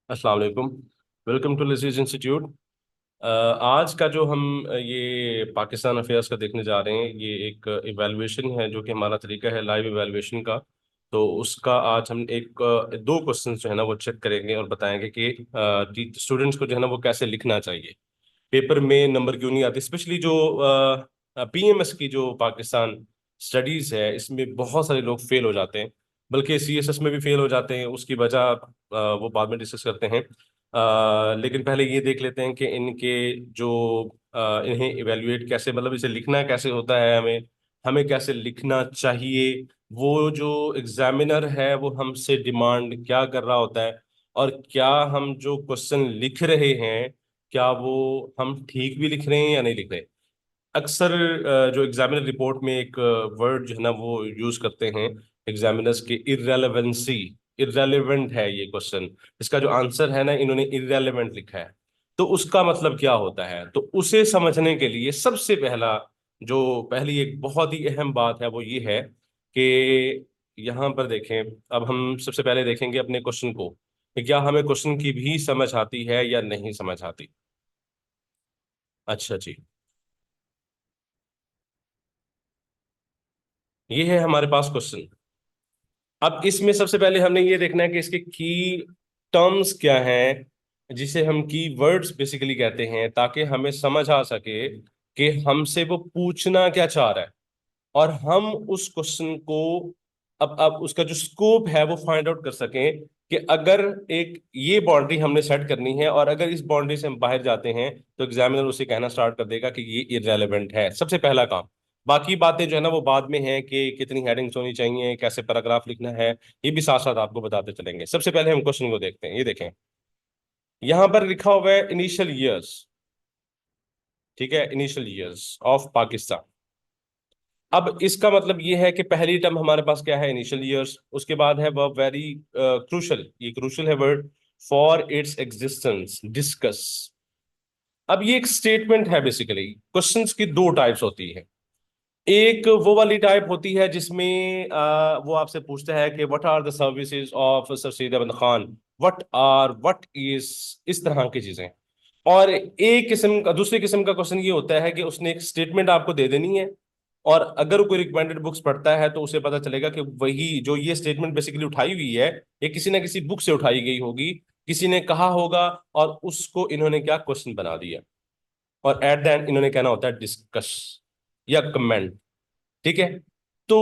अस्सलाम वालेकुम। Welcome to Lizzie's institute. आज का जो हम ये पाकिस्तान अफेयर्स का देखने जा रहे हैं, ये एक इवैल्यूएशन है जो कि हमारा तरीका है लाइव इवैल्यूएशन का। तो उसका आज हम दो क्वेश्चंस जो है ना वो चेक करेंगे और बताएंगे कि स्टूडेंट्स को जो है ना वो कैसे लिखना चाहिए। पेपर में नंबर क्यों नहीं आते, स्पेशली जो पीएमएस की जो पाकिस्तान स्टडीज है, इसमें बहुत सारे लोग फेल हो जाते हैं। बल्कि सीएसएस में भी फेल हो जाते हैं। उसकी वजह वो बाद में डिस्कस करते हैं। लेकिन पहले ये देख लेते हैं कि इनके जो इन्हें इवेल्युएट कैसे, मतलब इसे लिखना कैसे होता है, हमें हमें कैसे लिखना चाहिए। वो जो एग्जामिनर है वो हमसे डिमांड क्या कर रहा होता है, और क्या हम जो क्वेश्चन लिख रहे हैं, क्या वो हम ठीक भी लिख रहे हैं या नहीं लिख रहे। अक्सर जो एग्जामिनर रिपोर्ट में एक वर्ड जो है ना वो यूज करते हैं एग्जामिनर्स के, इररेलेवेंसी। इररेलेवेंट है ये क्वेश्चन, इसका जो आंसर है ना इन्होंने इररेलेवेंट लिखा है। तो उसका मतलब क्या होता है, तो उसे समझने के लिए सबसे पहली एक बहुत ही अहम बात है वो ये है कि यहाँ पर देखें। अब हम सबसे पहले देखेंगे अपने क्वेश्चन को कि क्या हमें क्वेश्चन की भी समझ आती है या नहीं समझ आती। अच्छा जी, ये है हमारे पास क्वेश्चन। अब इसमें सबसे पहले हमने ये देखना है कि इसके की टर्म्स क्या हैं, जिसे हम की वर्ड्स बेसिकली कहते हैं, ताकि हमें समझ आ सके कि हमसे वो पूछना क्या चाह रहा है। और हम उस क्वेश्चन को अब उसका जो स्कोप है वो फाइंड आउट कर सकें कि अगर एक ये बाउंड्री हमने सेट करनी है और अगर इस बाउंड्री से हम बाहर जाते हैं तो एग्जामिनर उसे कहना स्टार्ट कर देगा कि ये इररेलेवेंट है। सबसे पहला काम। बाकी बातें जो है ना वो बाद में है कि कितनी हेडिंग्स होनी चाहिए, कैसे पैराग्राफ लिखना है, ये भी साथ साथ आपको बताते चलेंगे। सबसे पहले हम क्वेश्चन को देखते हैं। ये देखें, यहां पर लिखा हुआ है इनिशियल ईयर्स। ठीक है, इनिशियल ईयर्स ऑफ पाकिस्तान। अब इसका मतलब ये है कि पहली टर्म हमारे पास क्या है, इनिशियल ईयर्स। उसके बाद है वह वेरी क्रूशल, ये क्रूशल है word, for its existence discuss. अब ये एक स्टेटमेंट है। बेसिकली क्वेश्चंस की दो टाइप्स होती है। एक वो वाली टाइप होती है जिसमें वो आपसे पूछता है कि what are the services of sir Syed Ahmad Khan, what is, इस तरह की चीजें। और एक किस्म का, दूसरी किस्म का क्वेश्चन ये होता है कि उसने एक स्टेटमेंट आपको दे देनी है, और अगर कोई रिकमेंडेड बुक्स पढ़ता है तो उसे पता चलेगा कि वही जो ये स्टेटमेंट बेसिकली उठाई हुई है, ये किसी ना किसी बुक से उठाई गई होगी, किसी ने कहा होगा, और उसको इन्होंने क्या क्वेश्चन बना दिया। और एट द एंड इन्होंने कहना होता है डिस्कस या कमेंट। ठीक है। तो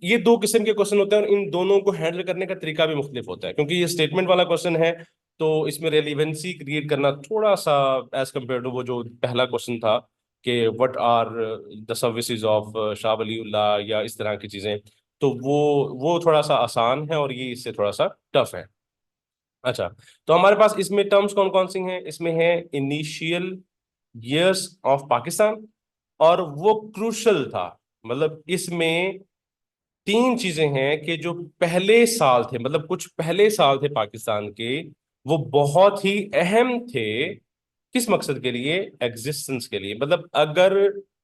ये दो किस्म के क्वेश्चन होते हैं और इन दोनों को हैंडल करने का तरीका भी मुख्तलिफ होता है, क्योंकि ये स्टेटमेंट वाला क्वेश्चन है तो इसमें रेलिवेंसी क्रिएट करना थोड़ा सा एज कम्पेयर टू वो जो पहला क्वेश्चन था कि what are the services of Shah Waliullah या इस तरह की चीजें, तो वो थोड़ा सा आसान है और ये इससे थोड़ा सा टफ है। अच्छा, तो हमारे पास इसमें टर्म्स कौन कौन सी हैं, इसमें है इनिशियल ईयर्स ऑफ पाकिस्तान, और वो क्रूशल था। मतलब इसमें तीन चीजें हैं कि जो पहले साल थे, मतलब कुछ पहले साल थे पाकिस्तान के, वो बहुत ही अहम थे। किस मकसद के लिए, एग्जिस्टेंस के लिए। मतलब अगर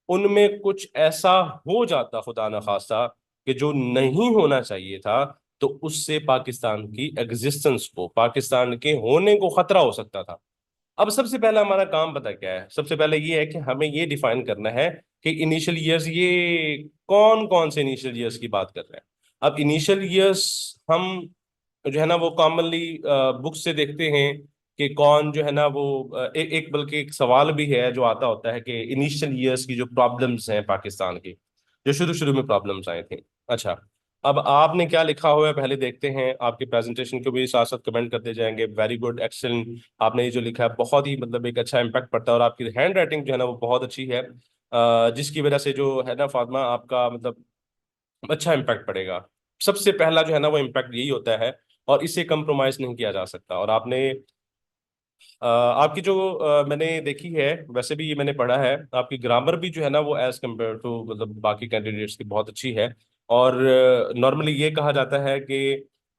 उनमें कुछ ऐसा हो जाता खुदा न खास्ता कि जो नहीं होना चाहिए था, तो उससे पाकिस्तान की एग्जिस्टेंस को, पाकिस्तान के होने को खतरा हो सकता था। अब सबसे पहला हमारा काम पता क्या है, सबसे पहले ये है कि हमें ये डिफाइन करना है कि इनिशियल ईयर्स, ये कौन कौन से इनिशियल ईयर्स की बात कर रहे हैं। अब इनिशियल ईयर्स हम जो है ना वो कॉमनली बुक से देखते हैं कि कौन जो है ना वो एक बल्कि एक सवाल भी है जो आता होता है कि इनिशियल ईयर्स की जो प्रॉब्लम्स हैं पाकिस्तान की, जो शुरू शुरू में प्रॉब्लम्स आए थे। अच्छा, अब आपने क्या लिखा हुआ है पहले देखते हैं। आपकी प्रेजेंटेशन को भी साथ साथ कमेंट करते जाएंगे। Very good, excellent. आपने ये जो लिखा है बहुत ही, मतलब एक अच्छा इम्पैक्ट पड़ता है, और आपकी हैंड राइटिंग जो है ना वो बहुत अच्छी है, जिसकी वजह से जो है ना फातिमा, आपका मतलब अच्छा इम्पैक्ट पड़ेगा। सबसे पहला जो है ना वो इम्पैक्ट यही होता है, और इससे कंप्रोमाइज नहीं किया जा सकता। और आपने आपकी जो मैंने देखी है, वैसे भी ये मैंने पढ़ा है, आपकी ग्रामर भी जो है ना वो एज कम्पेयर टू मतलब बाकी कैंडिडेट्स की बहुत अच्छी है। और नॉर्मली ये कहा जाता है कि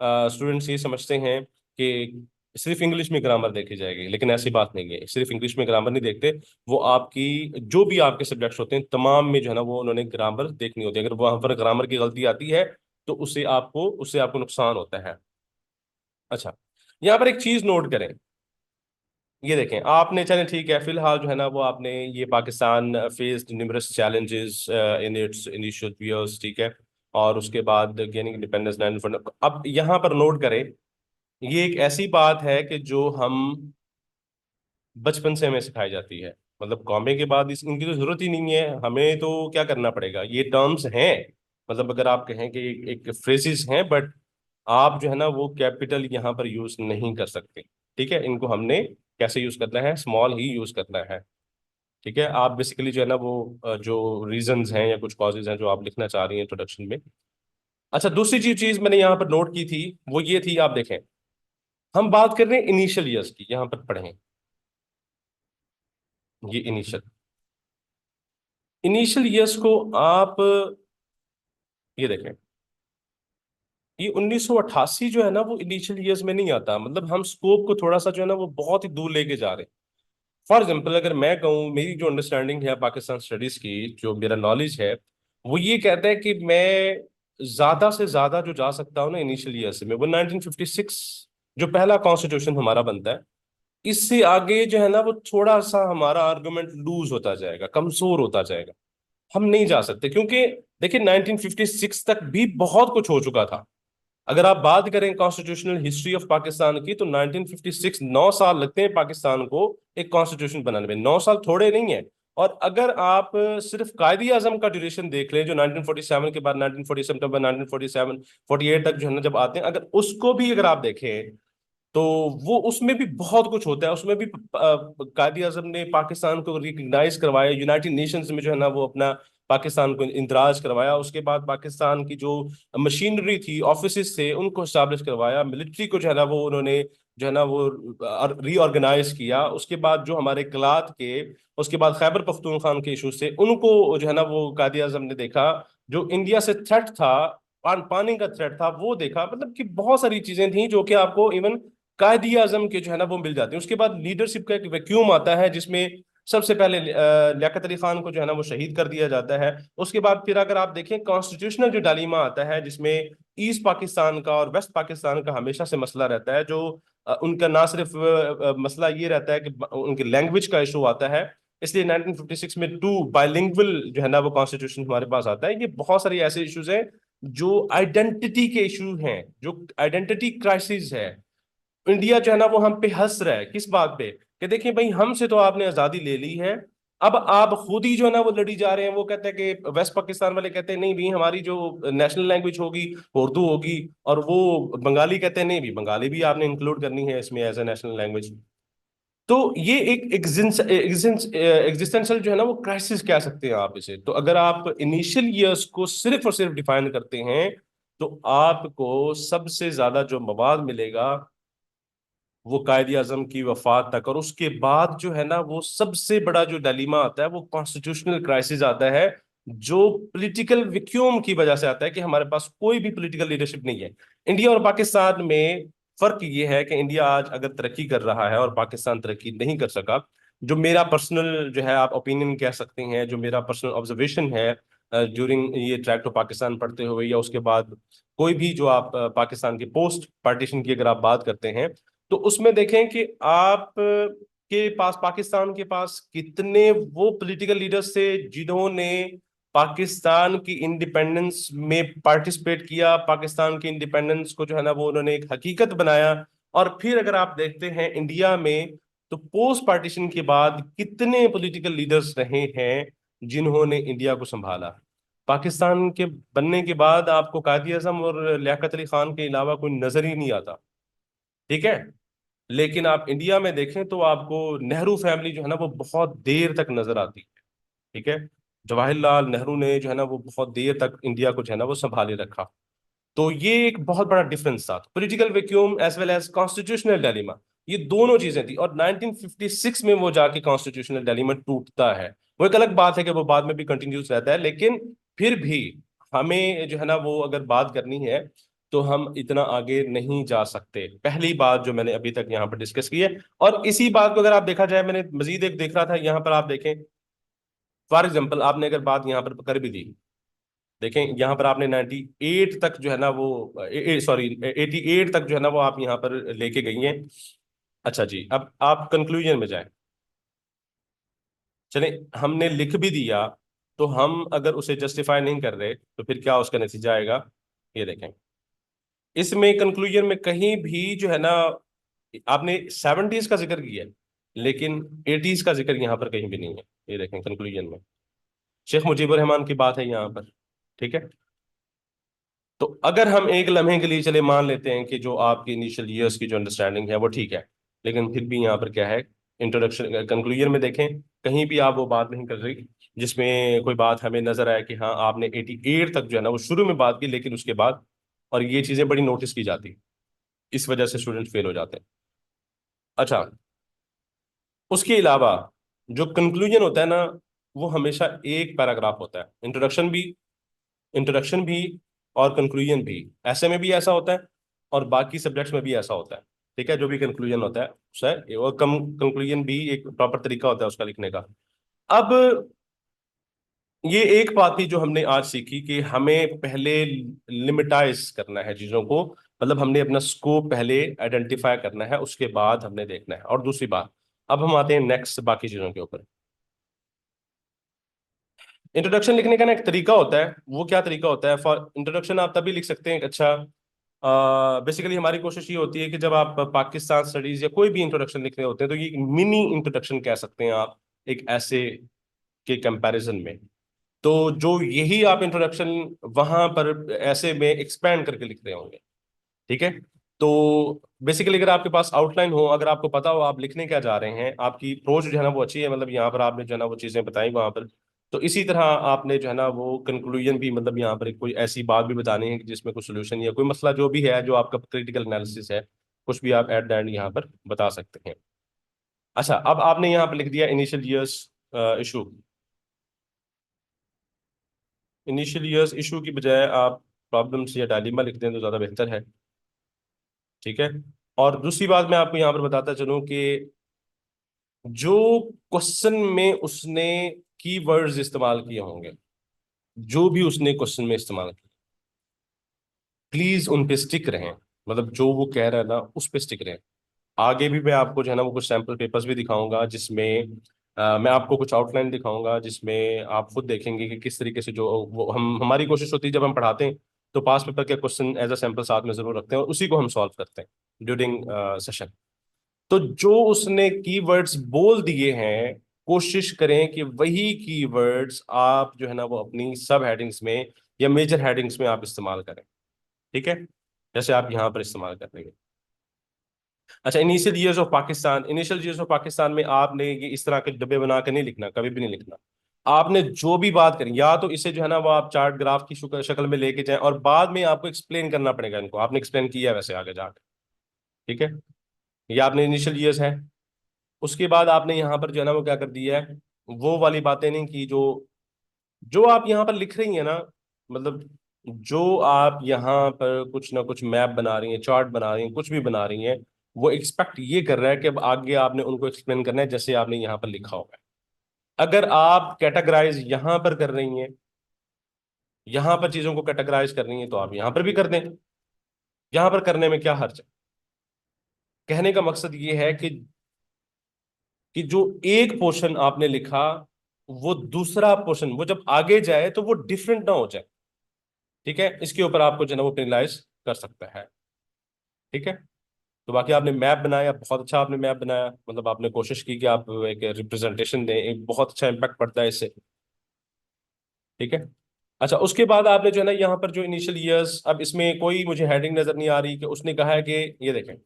स्टूडेंट्स ये समझते हैं कि सिर्फ इंग्लिश में ग्रामर देखी जाएगी, लेकिन ऐसी बात नहीं है। सिर्फ इंग्लिश में ग्रामर नहीं देखते, वो आपकी जो भी आपके सब्जेक्ट्स होते हैं तमाम में जो है ना वो उन्होंने ग्रामर देखनी होती है। अगर वहां पर ग्रामर की गलती आती है तो उससे आपको नुकसान होता है। अच्छा, यहाँ पर एक चीज नोट करें, ये देखें आपने, चलें ठीक है, फिलहाल जो है ना वो आपने ये Pakistan faced numerous challenges in its initial years, ठीक है, और उसके बाद गेनिंग इंडिपेंडेंस 1949। अब यहाँ पर नोट करें, ये एक ऐसी बात है कि जो हम बचपन से हमें सिखाई जाती है, मतलब कौमे के बाद इनकी तो जरूरत ही नहीं है, हमें तो क्या करना पड़ेगा, ये टर्म्स हैं, मतलब अगर आप कहें कि एक फ्रेजेस हैं, बट आप जो है ना वो कैपिटल यहाँ पर यूज नहीं कर सकते, ठीक है, इनको हमने कैसे यूज करना है, स्मॉल ही यूज करना है, ठीक है। आप बेसिकली जो है ना वो जो रीजंस हैं या कुछ कॉजेज हैं जो आप लिखना चाह रही हैं इंट्रोडक्शन में। अच्छा, दूसरी चीज मैंने यहाँ पर नोट की थी, वो ये थी, आप देखें, हम बात कर रहे हैं इनिशियल ईयर्स की, यहाँ पर पढ़ें, ये इनिशियल इनिशियल ईयर्स को आप ये देखें, ये 1988 जो है ना वो इनिशियल ईयर्स में नहीं आता, मतलब हम स्कोप को थोड़ा सा जो है ना वो बहुत ही दूर लेके जा रहे हैं। फॉर एग्जाम्पल अगर मैं कहूँ, मेरी जो अंडरस्टैंडिंग है पाकिस्तान स्टडीज की, जो मेरा नॉलेज है, वो ये कहता है कि मैं ज्यादा से ज्यादा जो जा सकता हूँ ना इनिशियल ईयर्स में, वो 1956 जो पहला कॉन्स्टिट्यूशन हमारा बनता है, इससे आगे जो है ना वो थोड़ा सा हमारा आर्गुमेंट लूज होता जाएगा, कमजोर होता जाएगा, हम नहीं जा सकते, क्योंकि देखिए 1956 तक भी बहुत कुछ हो चुका था। अगर आप बात करें कॉन्स्टिट्यूशनल हिस्ट्री ऑफ पाकिस्तान की, तो 1956 9 साल लगते हैं पाकिस्तान को एक कॉन्स्टिट्यूशन बनाने में, 9 साल थोड़े नहीं है। और अगर आप सिर्फ कायदी आजम का ड्यूरेशन देख लें, जो 1947 के बाद 1940 सितंबर 1947 48 तक जो है ना जब आते हैं, अगर उसको भी अगर आप देखें, तो वो उसमें भी बहुत कुछ होता है, उसमें भी कायद आजम ने पाकिस्तान को रिकग्नाइज करवाया, यूनाइटेड नेशंस में जो है ना वो अपना पाकिस्तान को इंदराज करवाया, उसके बाद पाकिस्तान की जो मशीनरी थी, ऑफिस थे, उनको स्टैब्लिश करवाया, मिलिट्री को जो है ना वो उन्होंने जो है ना वो रीऑर्गेनाइज किया, उसके बाद जो हमारे कलात के, उसके बाद खैबर पख्तूनख्वा के इशूज थे, उनको जो है ना वो कायद आजम ने देखा, जो इंडिया से थ्रेट था, पानी का थ्रेट था वो देखा, मतलब कि बहुत सारी चीजें थी जो कि आपको इवन कायदी आजम के जो है ना वो मिल जाते हैं। उसके बाद लीडरशिप का एक वैक्यूम आता है, जिसमें सबसे पहले लियाकत अली खान को जो है ना वो शहीद कर दिया जाता है। उसके बाद फिर अगर आप देखें कॉन्स्टिट्यूशनल जो डालीमा आता है, जिसमें ईस्ट पाकिस्तान का और वेस्ट पाकिस्तान का हमेशा से मसला रहता है, जो उनका ना सिर्फ मसला ये रहता है कि उनकी लैंग्वेज का इशू आता है, इसलिए 1956 में टू बाइलिंगुअल जो है ना वो कॉन्स्टिट्यूशन हमारे पास आता है। ये बहुत सारे ऐसे इश्यूज हैं जो आइडेंटिटी के इशू हैं, जो आइडेंटिटी क्राइसिस है। इंडिया जो है ना वो हम पे हंस रहा है किस बात पे, कि देखिए भाई हमसे तो आपने आजादी ले ली है, अब आप खुद ही जो है ना वो लड़ी जा रहे हैं। वो कहते हैं कि वेस्ट पाकिस्तान वाले कहते हैं नहीं भी हमारी जो नेशनल लैंग्वेज होगी उर्दू होगी, और वो बंगाली कहते हैं नहीं भी बंगाली भी आपने इंक्लूड करनी है इसमें एज ए नेशनल लैंग्वेज। तो ये एक एग्जिस्टेंशियल जो है ना वो क्राइसिस कह सकते हैं आप इसे। तो अगर आप इनिशियल ईयर्स को सिर्फ और सिर्फ डिफाइन करते हैं, तो आपको सबसे ज्यादा जो मवाद मिलेगा वो कायद आजम की वफात तक, और उसके बाद जो है ना वो सबसे बड़ा जो डालीमा आता है वो कॉन्स्टिट्यूशनल क्राइसिस आता है, जो पॉलिटिकल वैक्यूम की वजह से आता है कि हमारे पास कोई भी पॉलिटिकल लीडरशिप नहीं है। इंडिया और पाकिस्तान में फर्क ये है कि इंडिया आज अगर तरक्की कर रहा है और पाकिस्तान तरक्की नहीं कर सका, जो मेरा पर्सनल जो है आप ओपिनियन कह सकते हैं, जो मेरा पर्सनल ऑब्जर्वेशन है ड्यूरिंग ये ट्रैक टू पाकिस्तान पढ़ते हुए, या उसके बाद कोई भी जो आप पाकिस्तान की पोस्ट पार्टीशन की अगर आप बात करते हैं, तो उसमें देखें कि आप के पास, पाकिस्तान के पास कितने वो पॉलिटिकल लीडर्स थे जिन्होंने पाकिस्तान की इंडिपेंडेंस में पार्टिसिपेट किया, पाकिस्तान की इंडिपेंडेंस को जो है ना वो उन्होंने एक हकीकत बनाया। और फिर अगर आप देखते हैं इंडिया में, तो पोस्ट पार्टीशन के बाद कितने पॉलिटिकल लीडर्स रहे हैं जिन्होंने इंडिया को संभाला। पाकिस्तान के बनने के बाद आपको कायद आजम और लियाकत अली खान के अलावा कोई नजर ही नहीं आता, ठीक है। लेकिन आप इंडिया में देखें तो आपको नेहरू फैमिली जो है ना वो बहुत देर तक नजर आती है, ठीक है। जवाहरलाल नेहरू ने जो है ना वो बहुत देर तक इंडिया को जो है ना वो संभाले रखा। तो ये एक बहुत बड़ा डिफरेंस था, political vacuum as well as constitutional dilemma, ये दोनों चीजें थी। और 1956 में वो जाके कॉन्स्टिट्यूशनल डायलेमा टूटता है। वो एक अलग बात है कि वो बाद में भी कंटिन्यूस रहता है, लेकिन फिर भी हमें जो है ना वो अगर बात करनी है, तो हम इतना आगे नहीं जा सकते, पहली बात जो मैंने अभी तक यहाँ पर डिस्कस की है। और इसी बात को अगर आप देखा जाए, मैंने मजीद एक देख रहा था यहाँ पर, आप देखें फॉर एग्जाम्पल, आपने अगर बात यहाँ पर कर भी दी, देखें यहाँ पर आपने 98 तक जो है ना वो सॉरी 88 तक जो है ना वो आप यहाँ पर लेके गई हैं। अच्छा जी, अब आप कंक्लूजन में जाएं। चलें, हमने लिख भी दिया, तो हम अगर उसे जस्टिफाई नहीं कर रहे तो फिर क्या उसका नतीजा आएगा? ये देखें, इसमें कंक्लूजन में कहीं भी जो है ना, आपने 70s का जिक्र किया है लेकिन 80s का जिक्र यहाँ पर कहीं भी नहीं है। ये देखें कंक्लूजन में शेख मुजीबुर रहमान की बात है यहाँ पर। ठीक है, तो अगर हम एक लम्हे के लिए चले मान लेते हैं कि जो आपकी इनिशियल ईयर्स की जो अंडरस्टैंडिंग है वो ठीक है, लेकिन फिर भी यहाँ पर क्या है, इंट्रोडक्शन कंक्लूजन में देखें कहीं भी आप वो बात नहीं कर रही जिसमें कोई बात हमें नजर आए कि हाँ आपने 88 तक जो है ना वो शुरू में बात की, लेकिन उसके बाद, और ये चीजें बड़ी नोटिस की जाती हैं, इस वजह से स्टूडेंट फेल हो जाते हैं। अच्छा, उसके अलावा जो कंक्लूजन होता है ना, वो हमेशा एक पैराग्राफ होता है। इंट्रोडक्शन भी और कंक्लूजन भी, ऐसे में भी ऐसा होता है और बाकी सब्जेक्ट्स में भी ऐसा होता है। ठीक है, जो भी कंक्लूजन होता है उससे, और कम कंक्लूजन भी एक प्रॉपर तरीका होता है उसका लिखने का। अब ये एक बात थी जो हमने आज सीखी कि हमें पहले लिमिटाइज करना है चीजों को, मतलब हमने अपना स्कोप पहले आइडेंटिफाई करना है, उसके बाद हमने देखना है। और दूसरी बात, अब हम आते हैं नेक्स्ट बाकी चीजों के ऊपर। इंट्रोडक्शन लिखने का ना एक तरीका होता है, वो क्या तरीका होता है? फॉर इंट्रोडक्शन आप तभी लिख सकते हैं अच्छा, बेसिकली हमारी कोशिश ये होती है कि जब आप पाकिस्तान स्टडीज या कोई भी इंट्रोडक्शन लिख रहे होते हैं तो ये मिनी इंट्रोडक्शन कह सकते हैं आप, एक ऐसे के कंपैरिजन में। तो जो यही आप इंट्रोडक्शन वहां पर ऐसे में एक्सपैंड करके लिख रहे होंगे। ठीक है, तो बेसिकली अगर आपके पास आउटलाइन हो, अगर आपको पता हो आप लिखने क्या जा रहे हैं, आपकी अप्रोच जो है ना वो अच्छी है, मतलब यहाँ पर आपने जो है ना वो चीजें बताई वहां पर, तो इसी तरह आपने जो है ना वो कंक्लूजन भी, मतलब यहाँ पर कोई ऐसी बात भी बतानी है कि जिसमें कोई सोल्यूशन या कोई मसला जो भी है, जो आपका क्रिटिकल एनालिसिस है, कुछ भी आप एट द एंड यहाँ पर बता सकते हैं। अच्छा, अब आपने यहाँ पर लिख दिया initial years issue. Initial years issue की बजाय आप प्रॉब्लम्स या डायलिमा लिख दें तो ज़्यादा बेहतर है। ठीक है, और दूसरी बात मैं आपको यहाँ पर बताता चलूँ कि जो क्वेश्चन में उसने कीवर्ड्स इस्तेमाल किए होंगे, जो भी उसने क्वेश्चन में इस्तेमाल किया, प्लीज उन पे स्टिक रहें, मतलब जो वो कह रहा है ना उस पे स्टिक रहें। आगे भी मैं आपको जो है ना वो कुछ सैम्पल पेपर्स भी दिखाऊंगा जिसमें मैं आपको कुछ आउटलाइन दिखाऊंगा जिसमें आप खुद देखेंगे कि किस तरीके से जो वो हम, हमारी कोशिश होती है जब हम पढ़ाते हैं तो पास पेपर के क्वेश्चन एज अ सैंपल साथ में जरूर रखते हैं और उसी को हम सॉल्व करते हैं ड्यूरिंग सेशन। तो जो उसने कीवर्ड्स बोल दिए हैं, कोशिश करें कि वही कीवर्ड्स आप जो है ना वो अपनी सब हेडिंग्स में या मेजर हेडिंग्स में आप इस्तेमाल करें। ठीक है, जैसे आप यहाँ पर इस्तेमाल कर रहे हैं। अच्छा, इनिशियल ईयर्स ऑफ पाकिस्तान में आपने ये इस तरह के डब्बे बना कर नहीं लिखना, कभी भी नहीं लिखना। आपने जो भी बात करी, या तो इसे जो है ना वो आप चार्ट ग्राफ की शक्ल में लेके जाएं और बाद में आपको एक्सप्लेन करना पड़ेगा इनको, आपने एक्सप्लेन किया है वैसे आगे जाकर। ठीक है, ये आपने इनिशियल ईयर्स है। उसके बाद आपने यहाँ पर जो है ना वो क्या कर दिया है, वो वाली बातें नहीं की जो जो आप यहाँ पर लिख रही हैं ना, मतलब जो आप यहाँ पर कुछ ना कुछ मैप बना रही हैं, चार्ट बना रही हैं, कुछ भी बना रही हैं, वो एक्सपेक्ट ये कर रहा है कि अब आगे आपने उनको एक्सप्लेन करना है जैसे आपने यहाँ पर लिखा होगा। अगर आप कैटेगराइज यहाँ पर कर रही हैं, यहाँ पर चीजों को कैटेगराइज कर रही हैं, तो आप यहाँ पर भी कर दें। यहाँ पर करने में क्या हर्ज है? कहने का मकसद ये है कि जो एक पोर्शन आपने लिखा, वो दूसरा पोर्शन वो जब आगे जाए तो वो डिफरेंट ना हो जाए। ठीक है, इसके ऊपर आपको जो है ना वो पेनलाइज कर सकता है। ठीक है, तो बाकी आपने मैप बनाया, बहुत अच्छा आपने मैप बनाया, मतलब आपने कोशिश की कि आप एक रिप्रेजेंटेशन दें, एक बहुत अच्छा इम्पैक्ट पड़ता है इससे। ठीक है, अच्छा, उसके बाद आपने जो है ना यहाँ पर जो इनिशियल ईयर्स, अब इसमें कोई मुझे हेडिंग नजर नहीं आ रही कि उसने कहा है कि, ये देखें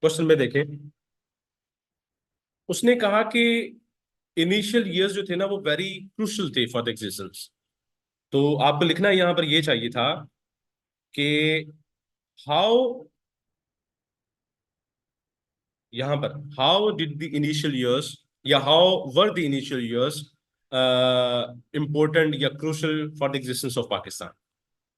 क्वेश्चन में देखें, उसने कहा कि इनिशियल ईयर्स जो थे ना वो वेरी क्रूशल थे फॉर द एग्जिस्टेंस। तो आपको लिखना यहाँ पर ये चाहिए था कि हाउ, यहां पर how did the initial years, या how were the initial years important या crucial for the existence of Pakistan.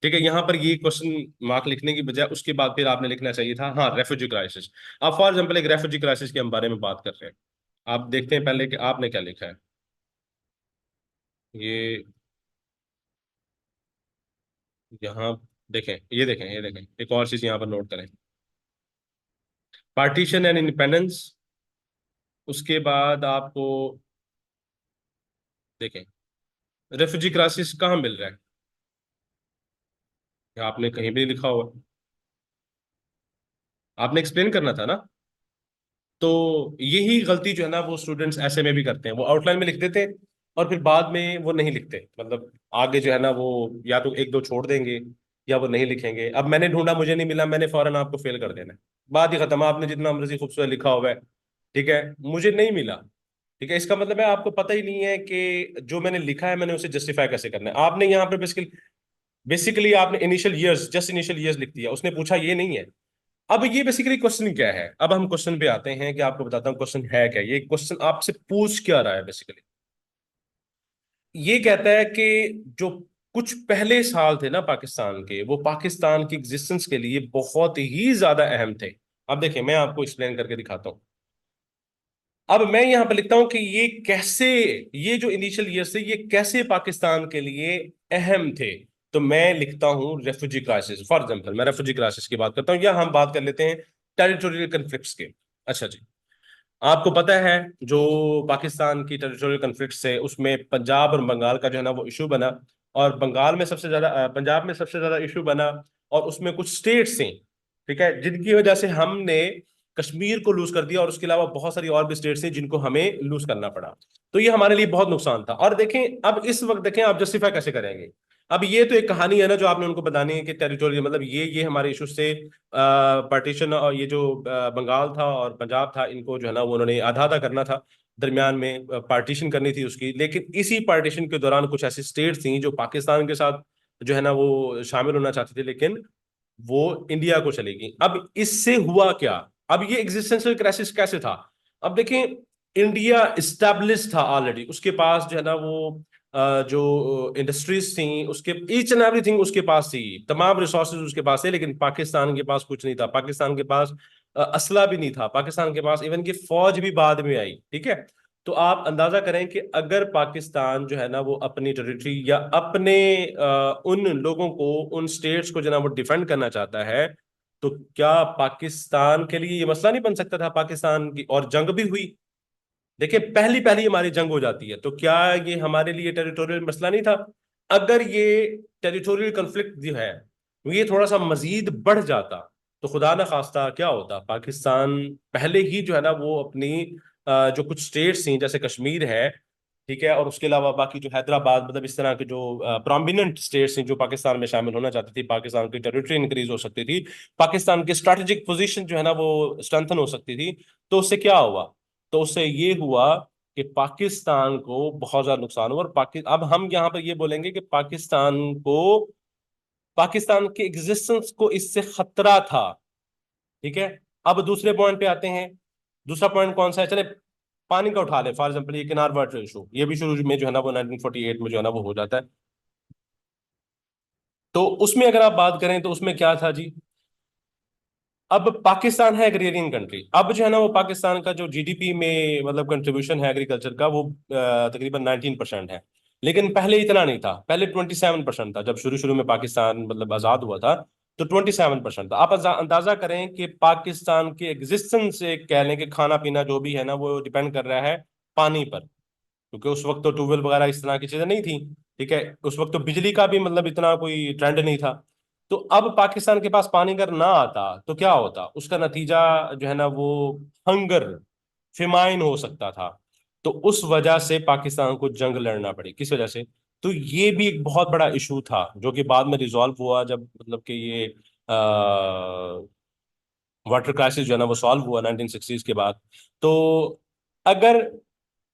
ठीक है, यहां पर ये क्वेश्चन मार्क लिखने की बजाय उसके बाद फिर आपने लिखना चाहिए था हाँ रेफ्यूजी क्राइसिस। अब फॉर एग्जाम्पल एक रेफ्यूजी क्राइसिस के हम बारे में बात कर रहे हैं, आप देखते हैं पहले कि आपने क्या लिखा है। ये यहाँ देखें, ये देखें एक और चीज यहाँ पर नोट करें। पार्टीशन एंड इंडिपेंडेंस, उसके बाद आपको देखें रेफ्यूजी क्राइसिस कहाँ मिल रहा है, या आपने कहीं भी लिखा हुआ, आपने एक्सप्लेन करना था ना। तो यही गलती जो है ना वो स्टूडेंट्स ऐसे में भी करते हैं, वो आउटलाइन में लिख देते हैं और फिर बाद में वो नहीं लिखते, मतलब आगे जो है ना वो या तो एक दो छोड़ देंगे या वो नहीं लिखेंगे। अब मैंने ढूंढा, मुझे नहीं मिला, मैंने फौरन आपको फेल कर देना है, बात ही खत्म। आपने जितना मर्जी खूबसूरत लिखा हुआ है, ठीक है, मुझे नहीं मिला, ठीक है, इसका मतलब है आपको पता ही नहीं है कि जो मैंने लिखा है मैंने उसे जस्टिफाई कैसे करना है। आपने यहाँ पर बेसिकली बेसिकली आपने initial years, just initial years लिख दिया, उसने पूछा ये नहीं है। अब ये बेसिकली क्वेश्चन क्या है, अब हम क्वेश्चन पे आते हैं कि आपको बताता हूँ क्वेश्चन है क्या। ये क्वेश्चन आपसे पूछ क्या रहा है बेसिकली, ये कहता है कि जो कुछ पहले साल थे ना पाकिस्तान के, वो पाकिस्तान की एग्जिस्टेंस के लिए बहुत ही ज्यादा अहम थे। अब देखिए मैं आपको एक्सप्लेन करके दिखाता हूँ। अब मैं यहां पर लिखता हूं कि ये कैसे, ये जो इनिशियल ईयर्स थे ये कैसे पाकिस्तान के लिए अहम थे। तो मैं लिखता हूं रेफ्यूजी क्राइसिस, फॉर एग्जांपल मैं रेफ्यूजी क्राइसिस की बात करता हूं, या हम बात कर लेते हैं टेरिटोरियल कन्फ्लिक्ट्स के। अच्छा जी, आपको पता है जो पाकिस्तान की टेरिटोरियल कन्फ्लिक्ट है उसमें पंजाब और बंगाल का जो है ना वो इशू बना, और बंगाल में सबसे ज्यादा पंजाब में सबसे ज्यादा इशू बना, और उसमें कुछ स्टेट्स थी, ठीक है, जिनकी वजह से हमने कश्मीर को लूज कर दिया, और उसके अलावा बहुत सारी और भी स्टेट्स थी जिनको हमें लूज करना पड़ा। तो ये हमारे लिए बहुत नुकसान था। और देखें अब इस वक्त देखें आप जस्टिफाई कैसे करेंगे। अब ये तो एक कहानी है ना जो आपने उनको बतानी है कि टेरिटोरियल मतलब ये हमारे इशू से पार्टीशन, और ये जो बंगाल था और पंजाब था इनको जो है ना वो उन्होंने आधा आधा करना था, दरमियान में पार्टीशन करनी थी उसकी। लेकिन इसी पार्टीशन के दौरान कुछ ऐसी स्टेट थी जो पाकिस्तान के साथ जो है ना वो शामिल होना चाहती थी, लेकिन वो इंडिया को चलेगी। अब इससे हुआ क्या, अब ये एग्जिस्टेंशियल क्राइसिस कैसे था। अब देखें इंडिया इस्टेब्लिश था ऑलरेडी, उसके पास जो है ना वो जो इंडस्ट्रीज थी उसके ईच एंड एवरीथिंग उसके पास थी, तमाम रिसोर्सेज उसके पास थे। लेकिन पाकिस्तान के पास कुछ नहीं था, पाकिस्तान के पास असला भी नहीं था, पाकिस्तान के पास इवन की फौज भी बाद में आई, ठीक है। तो आप अंदाजा करें कि अगर पाकिस्तान जो है ना वो अपनी टेरिटरी या अपने उन लोगों को, उन स्टेट्स को जो है ना वो डिफेंड करना चाहता है, तो क्या पाकिस्तान के लिए ये मसला नहीं बन सकता था पाकिस्तान की, और जंग भी हुई। देखिए पहली पहली हमारी जंग हो जाती है, तो क्या ये हमारे लिए टेरिटोरियल मसला नहीं था। अगर ये टेरिटोरियल कंफ्लिक्ट जो है ये थोड़ा सा मजीद बढ़ जाता, तो खुदा न खास्ता क्या होता, पाकिस्तान पहले ही जो है ना वो अपनी जो कुछ स्टेट्स थी जैसे कश्मीर है, ठीक है, और उसके अलावा बाकी जो हैदराबाद मतलब इस तरह के जो प्रोमिनेंट स्टेट्स हैं जो पाकिस्तान में शामिल होना चाहती थी, पाकिस्तान की टेरिटरी इंक्रीज हो सकती थी, पाकिस्तान की स्ट्रैटेजिक पोजीशन जो है ना वो स्ट्रेंथन हो सकती थी। तो उससे क्या हुआ, तो उससे ये हुआ कि पाकिस्तान को बहुत ज्यादा नुकसान हुआ। और अब हम यहाँ पर ये बोलेंगे कि पाकिस्तान के एग्जिस्टेंस को इससे खतरा था, ठीक है। अब दूसरे पॉइंट पे आते हैं। दूसरा पॉइंट कौन सा है, चले पानी का उठा ले, फॉर एग्जाम्पल ये किनार वाटर इशू, ये भी शुरू में जो है ना वो 1948 में जो है ना वो हो जाता है। तो उसमें अगर आप बात करें तो उसमें क्या था जी। अब पाकिस्तान है एग्रेरियन कंट्री, अब जो है ना वो पाकिस्तान का जो जीडीपी में मतलब कंट्रीब्यूशन है एग्रीकल्चर का वो तकरीबन 19% है। लेकिन पहले इतना नहीं था, पहले 27% था जब शुरू शुरू में पाकिस्तान मतलब आजाद हुआ था। तो 27% था। आप अंदाजा करें कि पाकिस्तान के एग्जिस्टेंस से कह लें कि खाना पीना जो भी है ना वो डिपेंड कर रहा है पानी पर, क्योंकि उस वक्त तो ट्यूबवेल वगैरह इस तरह की चीजें नहीं थी, ठीक है। उस वक्त तो बिजली का भी मतलब इतना कोई ट्रेंड नहीं था। तो अब पाकिस्तान के पास पानी अगर ना आता तो क्या होता, उसका नतीजा जो है ना वो हंगर, फिमाइन हो सकता था। तो उस वजह से पाकिस्तान को जंग लड़ना पड़ी, किस वजह से। तो ये भी एक बहुत बड़ा इशू था जो कि बाद में रिजॉल्व हुआ जब मतलब कि ये वाटर क्राइसिस जो है ना वो सॉल्व हुआ 1960s के बाद। तो अगर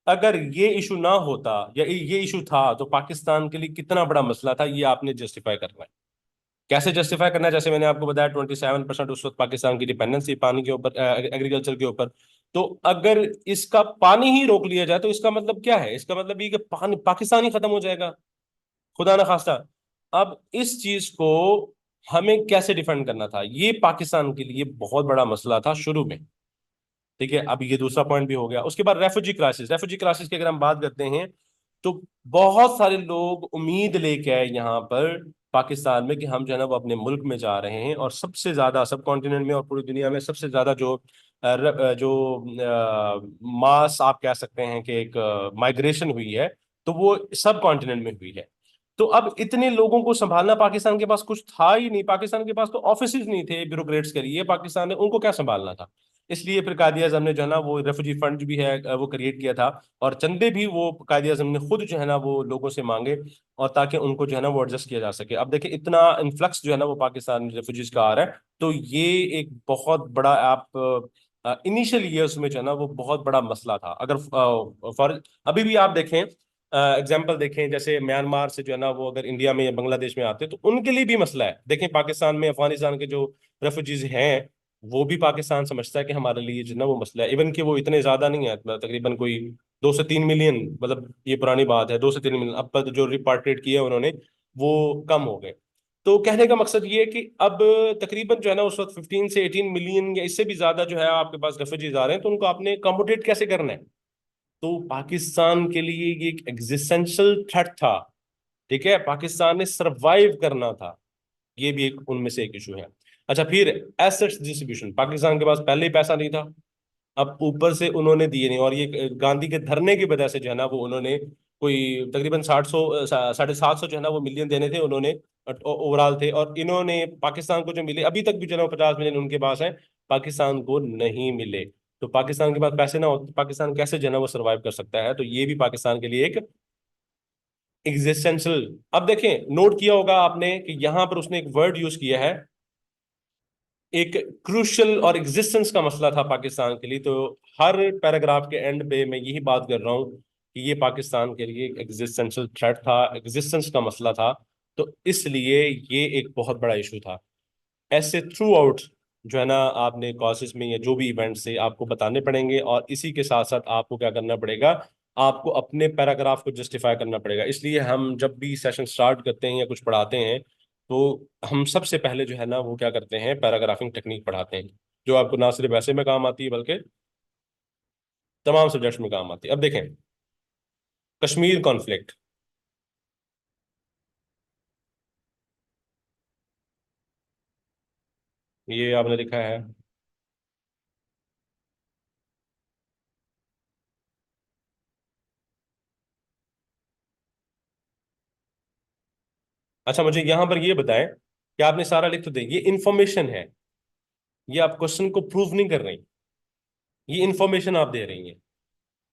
अगर ये इशू ना होता या ये इशू था तो पाकिस्तान के लिए कितना बड़ा मसला था, ये आपने जस्टिफाई करना है। कैसे जस्टिफाई करना है, जैसे मैंने आपको बताया 27% उस वक्त पाकिस्तान की डिपेंडेंसी पानी के ऊपर, एग्रीकल्चर के ऊपर। तो अगर इसका पानी ही रोक लिया जाए तो इसका मतलब क्या है, इसका मतलब ये कि पानी पाकिस्तान ही खत्म हो जाएगा, खुदा ना खास्ता। अब इस चीज को हमें कैसे डिफेंड करना था, ये पाकिस्तान के लिए बहुत बड़ा मसला था शुरू में, ठीक है। अब ये दूसरा पॉइंट भी हो गया। उसके बाद रेफ्यूजी क्राइसिस, रेफ्यूजी क्राइसिस की अगर हम बात करते हैं तो बहुत सारे लोग उम्मीद लेके आए यहाँ पर पाकिस्तान में कि हम जो है ना वो अपने मुल्क में जा रहे हैं, और सबसे ज्यादा सब कॉन्टिनेंट में और पूरी दुनिया में सबसे ज्यादा जो मास आप कह सकते हैं कि एक माइग्रेशन हुई है, तो वो सब कॉन्टिनेंट में हुई है। तो अब इतने लोगों को संभालना, पाकिस्तान के पास कुछ था ही नहीं, पाकिस्तान के पास तो ऑफिसेज नहीं थे ब्यूरोक्रेट्स के लिए, पाकिस्तान ने उनको क्या संभालना था। इसलिए फिर कायद आज़म ने जो है ना वो रेफ्यूजी फंड भी है वो क्रिएट किया था, और चंदे भी वो कायद आज़म ने खुद जो है ना वो लोगों से मांगे, और ताकि उनको जो है ना वो एडजस्ट किया जा सके। अब देखिए इतना इन्फ्लक्स जो है ना वो पाकिस्तान में रेफ्यूजीज का आ रहा है, तो ये एक बहुत बड़ा आप इनिशियल ईयर्स में जो है ना वो बहुत बड़ा मसला था। अगर फॉर अभी भी आप देखें, एग्जाम्पल देखें, जैसे म्यांमार से जो है ना वो अगर इंडिया में या बांग्लादेश में आते हैं तो उनके लिए भी मसला है। देखें पाकिस्तान में अफगानिस्तान के जो रेफ्यूजीज हैं, वो भी पाकिस्तान समझता है कि हमारे लिए जो है ना वो मसला है। इवन कि वो इतने ज्यादा नहीं है, मतलब तकरीबन कोई 2 से 3 मिलियन, मतलब ये पुरानी बात है, 2 से 3 मिलियन, अब तक जो रिपार्टेड किए उन्होंने वो कम हो गए। तो कहने का मकसद ये है कि अब तकरीबन जो है ना उस वक्त 15 से 18 मिलियन या इससे भी ज्यादा जो है आपके पास रेफ्यूजीज आ रहे हैं, तो उनको आपने अकोमोडेट कैसे करना है। तो पाकिस्तान के लिए ये एक एग्जिस्टेंशियल थ्रेट था। ठीक है, पाकिस्तान ने सरवाइव करना था, ये भी एक उनमें से एक इशू है। अच्छा, फिर एसेट्स डिस्ट्रीब्यूशन, पाकिस्तान के पास पहले ही पैसा नहीं था, अब ऊपर से उन्होंने दिए नहीं, और ये गांधी के धरने की वजह से जो है ना वो उन्होंने कोई तकरीबन 750 जो है ना वो मिलियन देने थे उन्होंने, ओवरऑल थे, और इन्होंने पाकिस्तान को जो मिले अभी तक भी जो है ना 50 मिलियन उनके पास है, पाकिस्तान को नहीं मिले। तो पाकिस्तान के पास पैसे ना हो तो पाकिस्तान कैसे जो है ना वो सर्वाइव कर सकता है, तो ये भी पाकिस्तान के लिए एक एग्जिस्टेंशियल। अब देखें, नोट किया होगा आपने कि यहां पर उसने एक वर्ड यूज किया है, एक क्रूशल और एग्जिस्टेंस का मसला था पाकिस्तान के लिए। तो हर पैराग्राफ के एंड पे मैं यही बात कर रहा हूं कि ये पाकिस्तान के लिए एक एग्जिस्टेंशियल थ्रेट था, एग्जिस्टेंस का मसला था। तो इसलिए ये एक बहुत बड़ा इशू था। ऐसे थ्रू आउट जो है ना आपने कॉसेस में या जो भी इवेंट से आपको बताने पड़ेंगे, और इसी के साथ साथ आपको क्या करना पड़ेगा, आपको अपने पैराग्राफ को जस्टिफाई करना पड़ेगा। इसलिए हम जब भी सेशन स्टार्ट करते हैं या कुछ पढ़ाते हैं, तो हम सबसे पहले जो है ना वो क्या करते हैं, पैराग्राफिंग टेक्निक पढ़ाते हैं, जो आपको ना सिर्फ वैसे में काम आती है बल्कि तमाम सब्जेक्ट्स में काम आती है। अब देखें, कश्मीर कॉन्फ्लिक्ट, ये आपने लिखा है। अच्छा, मुझे यहां पर ये बताएं कि आपने सारा लिख तो दे, ये इंफॉर्मेशन है, ये आप क्वेश्चन को प्रूव नहीं कर रही, ये इंफॉर्मेशन आप दे रही हैं।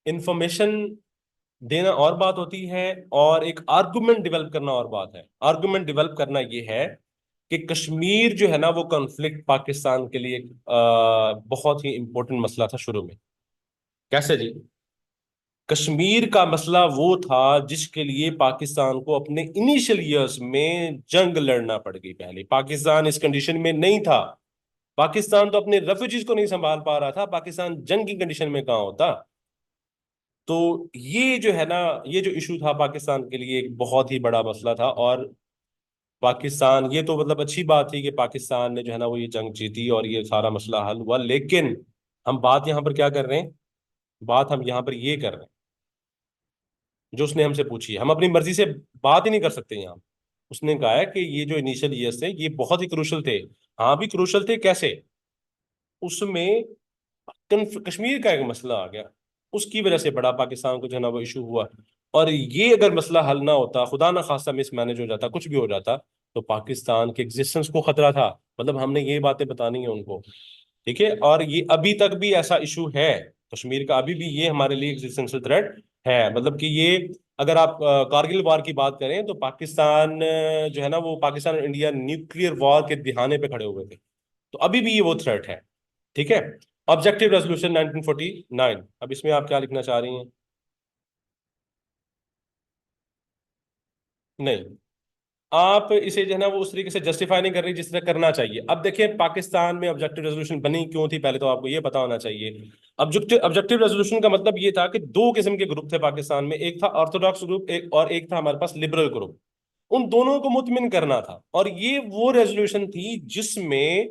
इंफॉर्मेशन देना और बात होती है, और एक आर्गुमेंट डेवलप करना और बात है। आर्गुमेंट डेवलप करना ये है कि कश्मीर जो है ना वो कॉन्फ्लिक्ट पाकिस्तान के लिए एक बहुत ही इंपॉर्टेंट मसला था शुरू में। कैसे जी? कश्मीर का मसला वो था जिसके लिए पाकिस्तान को अपने इनिशियल ईयर्स में जंग लड़ना पड़ गई। पहले पाकिस्तान इस कंडीशन में नहीं था, पाकिस्तान तो अपने रेफ्यूजीज को नहीं संभाल पा रहा था, पाकिस्तान जंग की कंडीशन में कहाँ होता। तो ये जो है ना, ये जो इशू था पाकिस्तान के लिए एक बहुत ही बड़ा मसला था। और पाकिस्तान, ये तो मतलब अच्छी बात थी कि पाकिस्तान ने जो है ना वो ये जंग जीती और ये सारा मसला हल हुआ, लेकिन हम बात यहाँ पर क्या कर रहे हैं, बात हम यहाँ पर ये कर रहे हैं जो उसने हमसे पूछी है। हम अपनी मर्जी से बात ही नहीं कर सकते यहाँ। उसने कहा है कि ये जो इनिशियल ईयर्स थे ये बहुत ही क्रूशल थे। हाँ भी क्रूशल थे, कैसे? उसमें कश्मीर का एक मसला आ गया, उसकी वजह से बड़ा पाकिस्तान को जो है ना वो इशू हुआ। और ये अगर मसला हल ना होता, खुदा ना खास्ता मिस मैनेज हो जाता, कुछ भी हो जाता, तो पाकिस्तान के एग्जिस्टेंस को खतरा था। मतलब हमने ये बातें बतानी है उनको। ठीक है, और ये अभी तक भी ऐसा इशू है कश्मीर का, अभी भी ये हमारे लिए एग्जिस्टेंशियल थ्रेट है। मतलब कि ये, अगर आप कारगिल वार की बात करें तो पाकिस्तान जो है ना वो पाकिस्तान और इंडिया न्यूक्लियर वॉर के दिहाने पे खड़े हुए थे, तो अभी भी ये वो थ्रेट है। ठीक है, ऑब्जेक्टिव रेजोल्यूशन 1949, अब इसमें आप क्या लिखना चाह रही हैं? नहीं, आप इसे जो है ना वो उस तरीके से जस्टिफाई नहीं कर रही जिस तरह करना चाहिए। अब देखिए पाकिस्तान में ऑब्जेक्टिव रेजोल्यूशन बनी क्यों थी, पहले तो आपको ये पता होना चाहिए। ऑब्जेक्टिव ऑब्जेक्टिव रेजोल्यूशन का मतलब ये था कि दो किस्म के ग्रुप थे पाकिस्तान में, एक था ऑर्थोडॉक्स ग्रुप, एक और एक था हमारे पास लिबरल ग्रुप। उन दोनों को मुतमिन करना था, और ये वो रेजोल्यूशन थी जिसमें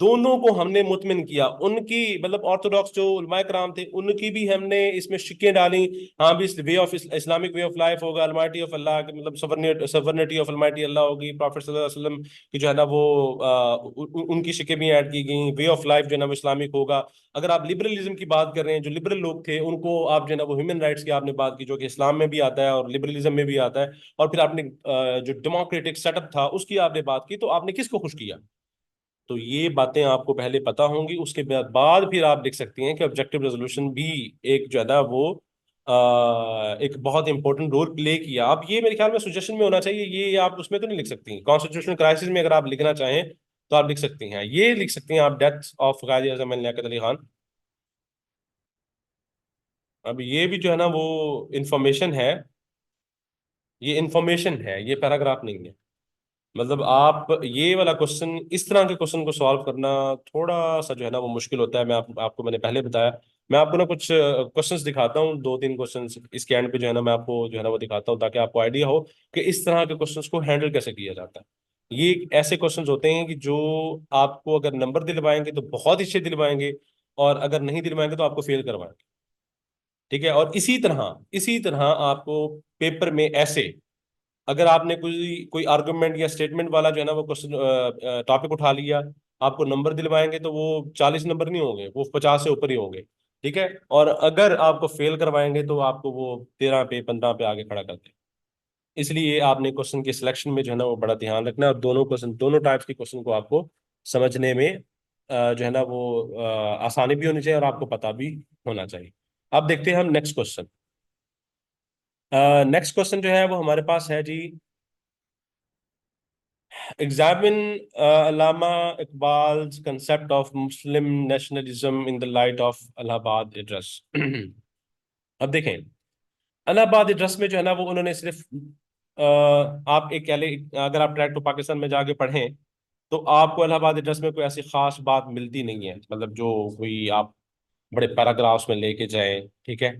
दोनों को हमने मुतमिन किया, उनकी मतलब ऑर्थोडॉक्स जो उलमाए कराम थे उनकी भी हमने इसमें शिक्कें डाली। हाँ भी way of Islamic way of life होगा, अलमाइटी ऑफ अल्लाह के मतलब सवर्निटी ऑफ अलमाइटी अल्लाह होगी, प्रॉफिट सल्लल्लाहु अलैहि वसल्लम की जो है ना वो उनकी शिक्कें भी ऐड की गई, वे ऑफ लाइफ जो है ना वो इस्लामिक होगा। अगर आप लिबरलिज्म की बात कर रहे हैं, जो लिबरल लोग थे उनको आप जो है ना वो ह्यूमन राइट्स की आपने बात की, जो कि इस्लाम में भी आता है और लिबरलिज्म में भी आता है। और फिर आपने जो डेमोक्रेटिक सेटअप था उसकी आपने बात की, तो आपने किसको खुश किया? तो ये बातें आपको पहले पता होंगी, उसके बाद फिर आप लिख सकती हैं कि ऑब्जेक्टिव रेजोल्यूशन भी एक जो है ना वो एक बहुत इंपॉर्टेंट रोल प्ले किया। आप ये मेरे ख्याल में सजेशन में होना चाहिए, ये आप उसमें तो नहीं लिख सकती। कॉन्स्टिट्यूशनल क्राइसिस में अगर आप लिखना चाहें तो आप लिख सकती हैं, ये लिख सकती हैं आप, डेथ ऑफ कायद आज़म लियाकत अली खान। अब ये भी जो है ना वो इंफॉर्मेशन है, ये इंफॉर्मेशन है, ये पैराग्राफ नहीं है। मतलब आप ये वाला क्वेश्चन, इस तरह के क्वेश्चन को सॉल्व करना थोड़ा सा जो है ना वो मुश्किल होता है। आपको मैंने पहले बताया। मैं आपको ना कुछ क्वेश्चंस दिखाता हूँ, दो तीन क्वेश्चंस इसके एंड पे जो है ना मैं आपको जो है ना वो दिखाता हूँ, ताकि आपको आइडिया हो कि इस तरह के क्वेश्चंस को हैंडल कैसे किया जाता है। ये ऐसे क्वेश्चंस होते हैं कि जो आपको अगर नंबर दिलवाएंगे तो बहुत अच्छे दिलवाएंगे, और अगर नहीं दिलवाएंगे तो आपको फेल करवाएंगे। ठीक है, और इसी तरह आपको पेपर में ऐसे, अगर आपने कोई कोई आर्गुमेंट या स्टेटमेंट वाला जो है ना वो क्वेश्चन टॉपिक उठा लिया, आपको नंबर दिलवाएंगे तो वो 40 नंबर नहीं होंगे, वो 50 से ऊपर ही होंगे। ठीक है, और अगर आपको फेल करवाएंगे तो आपको वो 13 पे 15 पे आगे खड़ा करते हैं। इसलिए आपने क्वेश्चन के सिलेक्शन में जो है ना वो बड़ा ध्यान रखना है, और दोनों क्वेश्चन, दोनों टाइप्स के क्वेश्चन को आपको समझने में जो है ना वो आसानी भी होनी चाहिए और आपको पता भी होना चाहिए। अब देखते हैं हम नेक्स्ट क्वेश्चन। नेक्स्ट क्वेश्चन जो है वो हमारे पास है जी, examine Allama Iqbal's concept of Muslim nationalism in the light of Allahabad address। अब देखें, इलाहाबाद एड्रेस में जो है ना वो उन्होंने सिर्फ आप एक कह ले, अगर आप ट्रैक टू पाकिस्तान में जाके पढ़ें तो आपको इलाहाबाद एड्रेस में कोई ऐसी खास बात मिलती नहीं है, मतलब जो कोई आप बड़े पैराग्राफ्स में लेके जाएं। ठीक है,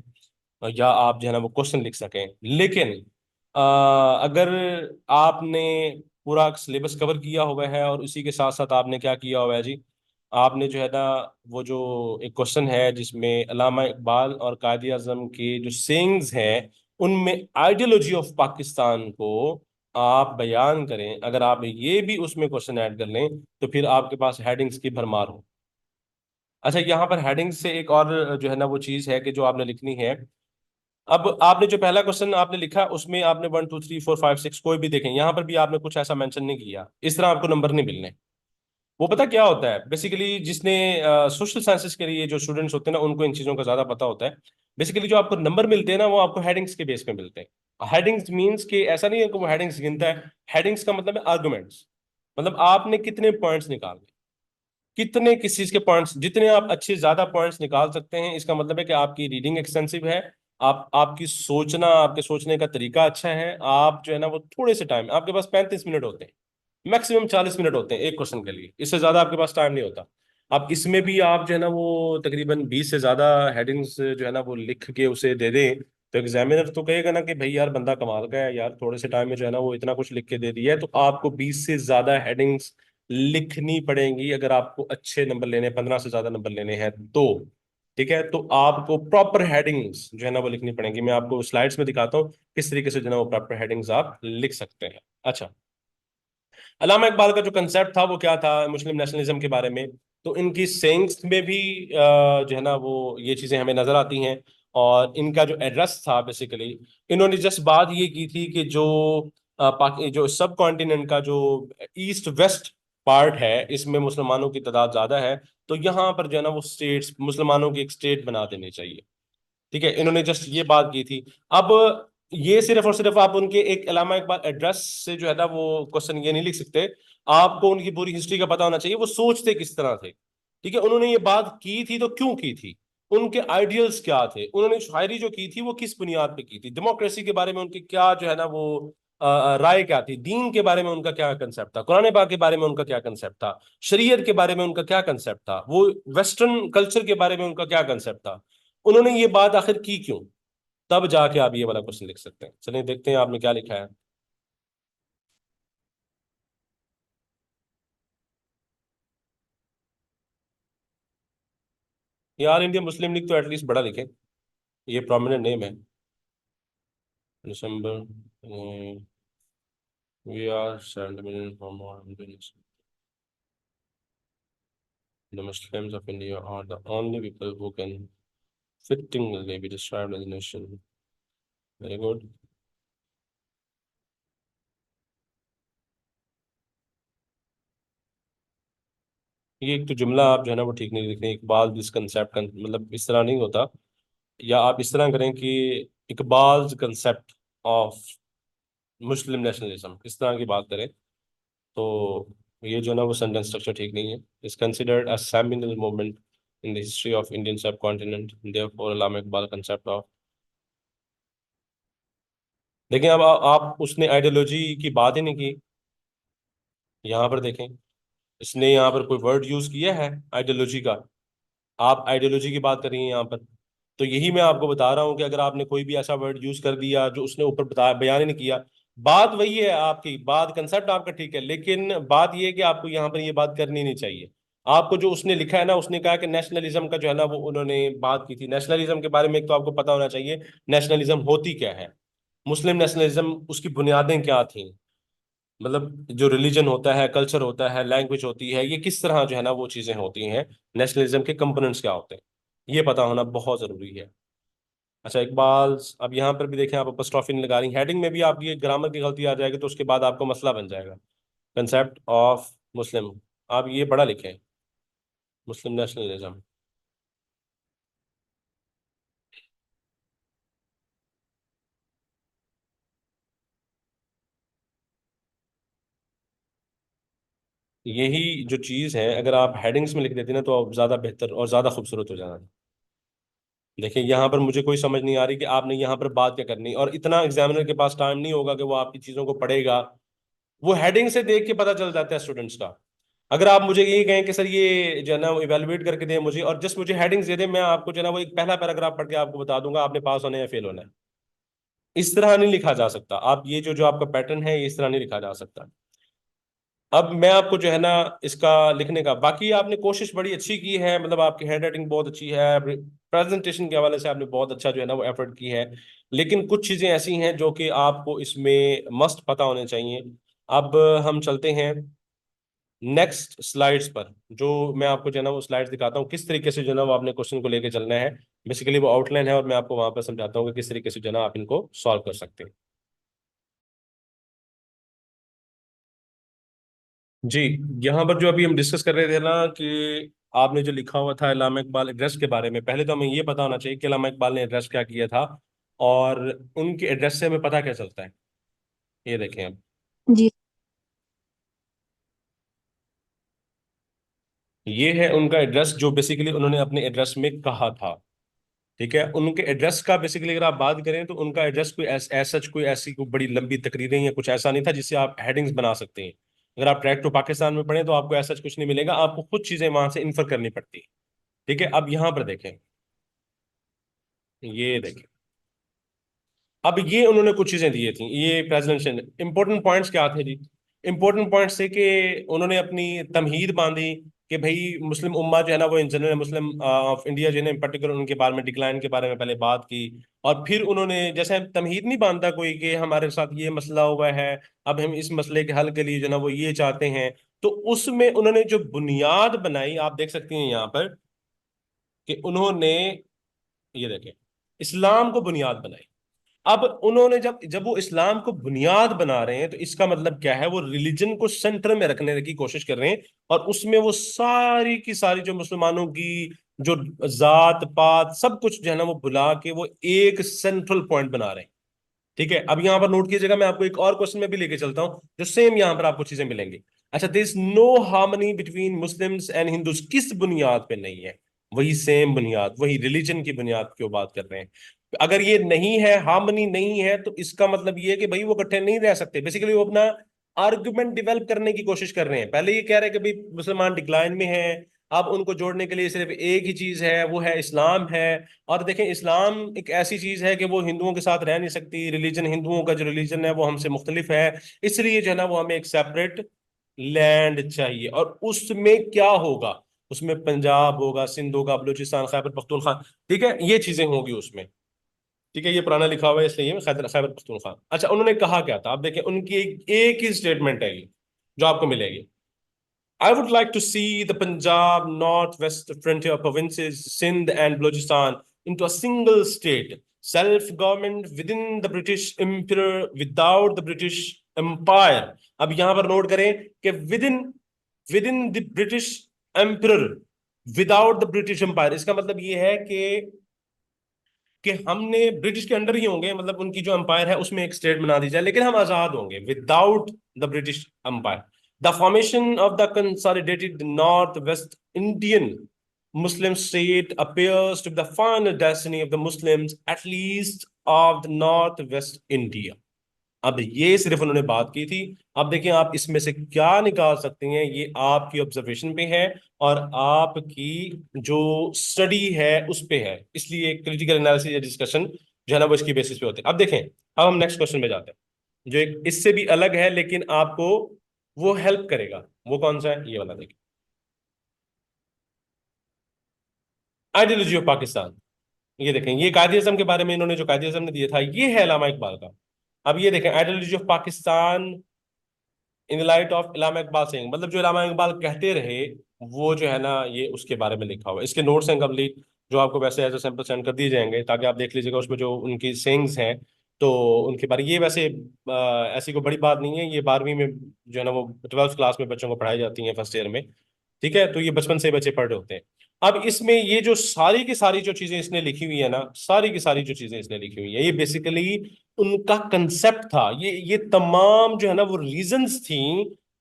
या आप जो है ना वो क्वेश्चन लिख सकें। लेकिन अगर आपने पूरा सिलेबस कवर किया हुआ है और उसी के साथ साथ आपने क्या किया हुआ है जी, आपने जो है ना वो जो एक क्वेश्चन है जिसमें अल्लामा इकबाल और कायद आज़म के जो सेइंग्स हैं उनमें आइडियोलॉजी ऑफ पाकिस्तान को आप बयान करें, अगर आप ये भी उसमें क्वेश्चन ऐड कर लें तो फिर आपके पास हेडिंग्स की भरमार हो। अच्छा, यहाँ पर हेडिंग्स से एक और जो है ना वो चीज़ है कि जो आपने लिखनी है। अब आपने जो पहला क्वेश्चन आपने लिखा उसमें आपने 1 2 3 4 5 6 कोई भी देखें, यहाँ पर भी आपने कुछ ऐसा मेंशन नहीं किया, इस तरह आपको नंबर नहीं मिलने। वो पता क्या होता है बेसिकली, जिसने सोशल साइंसेस के लिए जो स्टूडेंट्स होते हैं ना उनको इन चीज़ों का ज़्यादा पता होता है। बेसिकली जो आपको नंबर मिलते हैं ना वो आपको हेडिंग्स के बेस पे मिलते हैं। हेडिंग्स मीन्स कि ऐसा नहीं है कि वो हेडिंग्स गिनता है, हेडिंग्स का मतलब है आर्गुमेंट्स। मतलब आपने कितने पॉइंट्स निकाले, कितने किस चीज के पॉइंट्स, जितने आप अच्छे ज्यादा पॉइंट्स निकाल सकते हैं, इसका मतलब है कि आपकी रीडिंग एक्सटेंसिव है, आपकी सोचना, आपके सोचने का तरीका अच्छा है। आप जो है ना वो थोड़े से टाइम, आपके पास 35 मिनट होते हैं, मैक्सिमम 40 मिनट होते हैं एक क्वेश्चन के लिए, इससे ज्यादा आपके पास टाइम नहीं होता। अब इसमें भी आप जो है ना वो तकरीबन 20 से ज्यादा हेडिंग्स जो है ना वो लिख के उसे दे दें, तो एग्जामिनर तो कहेगा ना कि भाई यार बंदा कमाल का है यार, थोड़े से टाइम में जो है ना वो इतना कुछ लिख के दे दिया है। तो आपको 20 से ज्यादा हेडिंग्स लिखनी पड़ेंगी अगर आपको अच्छे नंबर लेने, 15 से ज्यादा नंबर लेने हैं तो। ठीक है, तो आपको प्रॉपर हेडिंग्स जो है ना वो लिखनी पड़ेंगी। मैं आपको स्लाइड्स में दिखाता हूँ किस तरीके से जो है ना वो प्रॉपर हेडिंग्स आप लिख सकते हैं। अच्छा, अल्लामा इकबाल का जो कंसेप्ट था वो क्या था मुस्लिम नेशनलिज्म के बारे में, तो इनकी सेइंग्स में भी जो है ना वो ये चीजें हमें नजर आती हैं। और इनका जो एड्रेस था बेसिकली, इन्होंने जस्ट बात ये की थी कि जो जो सब कॉन्टिनेंट का जो ईस्ट वेस्ट पार्ट है इसमें मुसलमानों की तादाद ज्यादा है, तो यहाँ पर जो है ना वो स्टेट्स, मुसलमानों की एक स्टेट बना देनी चाहिए। ठीक है, इन्होंने जस्ट ये बात की थी। अब ये सिर्फ और सिर्फ आप उनके एक अल्लामा इकबाल एड्रेस से जो है ना वो क्वेश्चन ये नहीं लिख सकते, आपको उनकी पूरी हिस्ट्री का पता होना चाहिए, वो सोचते किस तरह थे। ठीक है, उन्होंने ये बात की थी तो क्यों की थी, उनके आइडियल्स क्या थे, उन्होंने शायरी जो की थी वो किस बुनियाद पे की थी, डेमोक्रेसी के बारे में उनकी क्या जो है ना वो राय क्या थी, दीन के बारे में उनका क्या कंसेप्ट था, कुरान पाक के बारे में उनका क्या कंसेप्ट था, शरीयत के बारे में उनका क्या कंसेप्ट था, वो वेस्टर्न कल्चर के बारे में उनका क्या कंसेप्ट था, उन्होंने ये बात आखिर की क्यों। तब जाके आप ये वाला क्वेश्चन लिख सकते हैं। चलिए देखते हैं आपने क्या लिखा है। यार इंडियन मुस्लिम लीग तो एटलीस्ट बड़ा लिखे, ये प्रोमिनेंट नेम है। December, we are sentiment from the Muslims of India are the only people who can fittingly be described as a nation. Very good. ये एक तो जुमला आप जो है ना वो ठीक नहीं लिख रहे हैं। इकबाल दिस कंसेप्ट मतलब इस तरह नहीं होता। या आप इस तरह करें कि Iqbal concept of Muslim nationalism, इस तरह की बात करें तो ये जो ना वो सेंटेंस स्ट्रक्चर ठीक नहीं है। Is considered a seminal moment in the history of Indian subcontinent, therefore Allama Iqbal concept of. देखिए अब आप उसने आइडियोलॉजी की बात ही नहीं की। यहाँ पर देखें, इसने यहाँ पर कोई वर्ड यूज किया है आइडियोलॉजी का? आप आइडियोलॉजी की बात कर रही हैं यहाँ पर। तो यही मैं आपको बता रहा हूँ कि अगर आपने कोई भी ऐसा वर्ड यूज कर दिया जो उसने ऊपर बता बयान ही नहीं किया, बात वही है, आपकी बात कंसेप्ट आपका ठीक है, लेकिन बात यह है कि आपको यहाँ पर ये बात करनी नहीं चाहिए। आपको जो उसने लिखा है ना, उसने कहा कि नेशनलिज्म का जो है ना वो उन्होंने बात की थी। नेशनलिज्म के बारे में एक तो आपको पता होना चाहिए नेशनलिज्म होती क्या है, मुस्लिम नेशनलिज्म उसकी बुनियादें क्या थी, मतलब जो रिलीजन होता है, कल्चर होता है, लैंग्वेज होती है, ये किस तरह जो है ना वो चीजें होती हैं, नेशनलिज्म के कंपोनेंट्स क्या होते हैं, ये पता होना बहुत जरूरी है। अच्छा इकबाल, अब यहाँ पर भी देखें, आप अपॉस्ट्रोफी नहीं लगा रही, हेडिंग में भी आपकी ग्रामर की गलती आ जाएगी तो उसके बाद आपको मसला बन जाएगा। कंसेप्ट ऑफ मुस्लिम, आप ये बड़ा लिखें, मुस्लिम नेशनलिज्म। यही जो चीज़ है, अगर आप हेडिंग्स में लिख देते ना तो आप ज़्यादा बेहतर और ज़्यादा खूबसूरत हो जाना। देखिए यहाँ पर मुझे कोई समझ नहीं आ रही कि आपने यहाँ पर बात क्या करनी, और इतना एग्जामिनर के पास टाइम नहीं होगा कि वो आपकी चीज़ों को पढ़ेगा। वो हेडिंग से देख के पता चल जाता है स्टूडेंट्स का। अगर आप मुझे यही कहें कि सर ये जो है ना वो इवेलुएट करके दें मुझे, और जस्ट मुझे हेडिंग्स दे दें, मैं आपको जो है ना वो एक पहला पैराग्राफ पढ़ के आपको बता दूंगा आपने पास होना है या फेल होना है। इस तरह नहीं लिखा जा सकता। आप ये जो जो आपका पैटर्न है, ये इस तरह नहीं लिखा जा सकता। अब मैं आपको जो है ना इसका लिखने का, बाकी आपने कोशिश बड़ी अच्छी की है, मतलब आपकी हैंड राइटिंग बहुत अच्छी है, प्रेजेंटेशन के हवाले से आपने बहुत अच्छा जो है ना वो एफर्ट की है। लेकिन कुछ चीज़ें ऐसी हैं जो कि आपको इसमें मस्ट पता होने चाहिए। अब हम चलते हैं नेक्स्ट स्लाइड्स पर, जो मैं आपको जो है ना वो स्लाइड्स दिखाता हूँ किस तरीके से जो है ना वो आपने क्वेश्चन को लेके चलना है। बेसिकली वो आउटलाइन है और मैं आपको वहां पर समझाता हूँ कि किस तरीके से जो है ना आप इनको सॉल्व कर सकते हैं। जी, यहाँ पर जो अभी हम डिस्कस कर रहे थे ना कि आपने जो लिखा हुआ था अल्लामा इकबाल एड्रेस के बारे में, पहले तो हमें ये पता होना चाहिए कि अल्लामा इकबाल ने एड्रेस क्या किया था, और उनके एड्रेस से हमें पता क्या चलता है। ये देखें अब, जी। ये है उनका एड्रेस जो बेसिकली उन्होंने अपने एड्रेस में कहा था। ठीक है, उनके एड्रेस का बेसिकली अगर आप बात करें तो उनका एड्रेस कोई सच कोई ऐसी कोई बड़ी लंबी तकरीरें या कुछ ऐसा नहीं था जिससे आप हेडिंग्स बना सकते हैं। अगर आप ट्रैक टू पाकिस्तान में पढ़ें तो आपको ऐसा कुछ नहीं मिलेगा, आपको खुद चीजें वहां से इन्फर करनी पड़ती है। ठीक है, अब यहाँ पर देखें, ये देखें, अब ये उन्होंने कुछ चीजें दी थी, ये प्रेसिडेंशियल इंपॉर्टेंट पॉइंट्स क्या थे जी। इंपॉर्टेंट पॉइंट्स थे कि उन्होंने अपनी तमहीद बांधी कि भाई मुस्लिम उम्मा जो है ना वो in general, Muslim of India जो है ना इन पर्टिकुलर, उनके बारे में डिक्लाइन के बारे में पहले बात की। और फिर उन्होंने, जैसे तमहीद नहीं बांधता कोई कि हमारे साथ ये मसला हुआ है, अब हम इस मसले के हल के लिए जो है ना वो ये चाहते हैं, तो उसमें उन्होंने जो बुनियाद बनाई आप देख सकती हैं यहाँ पर कि उन्होंने, ये देखें, इस्लाम को बुनियाद बनाई। अब उन्होंने जब जब वो इस्लाम को बुनियाद बना रहे हैं तो इसका मतलब क्या है, वो रिलीजन को सेंटर में रखने की कोशिश कर रहे हैं, और उसमें वो सारी की सारी जो मुसलमानों की जो जात पात सब कुछ जो है ना वो बुला के वो एक सेंट्रल पॉइंट बना रहे हैं। ठीक है, अब यहां पर नोट कीजिएगा, मैं आपको एक और क्वेश्चन में भी लेके चलता हूं जो सेम यहां पर आपको चीजें मिलेंगी। अच्छा, there is no harmony between Muslims and Hindus, किस बुनियाद पे नहीं है? वही सेम बुनियाद, वही रिलीजन की बुनियाद की बात कर रहे हैं। अगर ये नहीं है, हार्मनी नहीं है, तो इसका मतलब ये है कि भाई वो इकट्ठे नहीं रह सकते। बेसिकली वो अपना आर्गुमेंट डेवलप करने की कोशिश कर रहे हैं। पहले ये कह रहे हैं कि भाई मुसलमान डिक्लाइन में है, अब उनको जोड़ने के लिए सिर्फ एक ही चीज है, वो है इस्लाम है। और देखें, इस्लाम एक ऐसी चीज है कि वो हिंदुओं के साथ रह नहीं सकती, रिलीजन हिंदुओं का जो रिलीजन है वो हमसे मुख्तलिफ है, इसलिए जो है ना वो हमें एक सेपरेट लैंड चाहिए। और उसमें क्या होगा, उसमें पंजाब होगा, सिंध होगा, बलूचिस्तान, खैबर पख्तूनख्वा, ठीक है, ये चीजें होगी उसमें। ठीक है, ये पुराना लिखा हुआ है इसलिए ये खैबर खैबर पख्तूनख्वा। अच्छा, उन्होंने कहा क्या था, आप देखिए उनकी एक ही स्टेटमेंट है ये जो आपको मिलेगी। I would like to see the Punjab, Northwest frontier provinces, Sindh and Balochistan into a single state, self-government within the British Empire, without the British Empire. अब यहां पर नोट करें कि within within the British Emperor, without the British Empire, इसका मतलब ये है कि हमने ब्रिटिश के अंडर ही होंगे, मतलब उनकी जो एम्पायर है उसमें एक स्टेट बना दी जाए, लेकिन हम आजाद होंगे without the British Empire. The formation of the consolidated north west Indian Muslim state appears to be the final destiny of the Muslims, at least of the northwest India. अब ये सिर्फ उन्होंने बात की थी। अब देखिए आप इसमें से क्या निकाल सकते हैं, ये आपकी ऑब्जर्वेशन पे है और आपकी जो स्टडी है उस पे है, इसलिए क्रिटिकल एनालिसिस या डिस्कशन जो है ना वो इसकी बेसिस पे होते हैं। अब देखें, अब हम नेक्स्ट क्वेश्चन में जाते हैं जो एक इससे भी अलग है लेकिन आपको वो हेल्प करेगा। वो कौन सा है, ये वाला देखिए, आइडियोलॉजी ऑफ पाकिस्तान। ये देखें, ये कायदे आज़म के बारे में इन्होंने जो कायदे आज़म ने दिया था, ये है अल्लामा इकबाल का। अब ये देखें, ideology of Pakistan in the light of Allama Iqbal Singh, मतलब जो इलामा इकबाल कहते रहे वो जो है ना ये उसके बारे में लिखा हुआ है। इसके नोट्स हैं कंप्लीट, जो आपको वैसे एज ए सैंपल सेंड कर दिए जाएंगे ताकि आप देख लीजिएगा उसमें जो उनकी सेइंग्स हैं। तो उनके बारे ये वैसे ऐसी कोई बड़ी बात नहीं है, ये 12वीं में जो है ना वो 12th क्लास में बच्चों को पढ़ाई जाती है, फर्स्ट ईयर में। ठीक है, तो ये बचपन से बच्चे पढ़ रहे होते हैं। अब इसमें ये जो सारी की सारी जो चीजें इसने लिखी हुई है ना, सारी की सारी जो चीजें इसने लिखी हुई है, ये बेसिकली उनका कंसेप्ट था। ये तमाम जो है ना वो रीजंस थी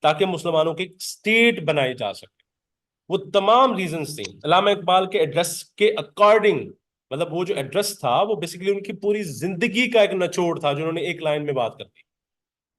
ताकि मुसलमानों की स्टेट बनाई जा सके। वो तमाम रीजंस थी अल्लामा इकबाल के एड्रेस के अकॉर्डिंग। मतलब वो जो एड्रेस था वो बेसिकली उनकी पूरी जिंदगी का एक निचोड़ था जो उन्होंने एक लाइन में बात कर दी।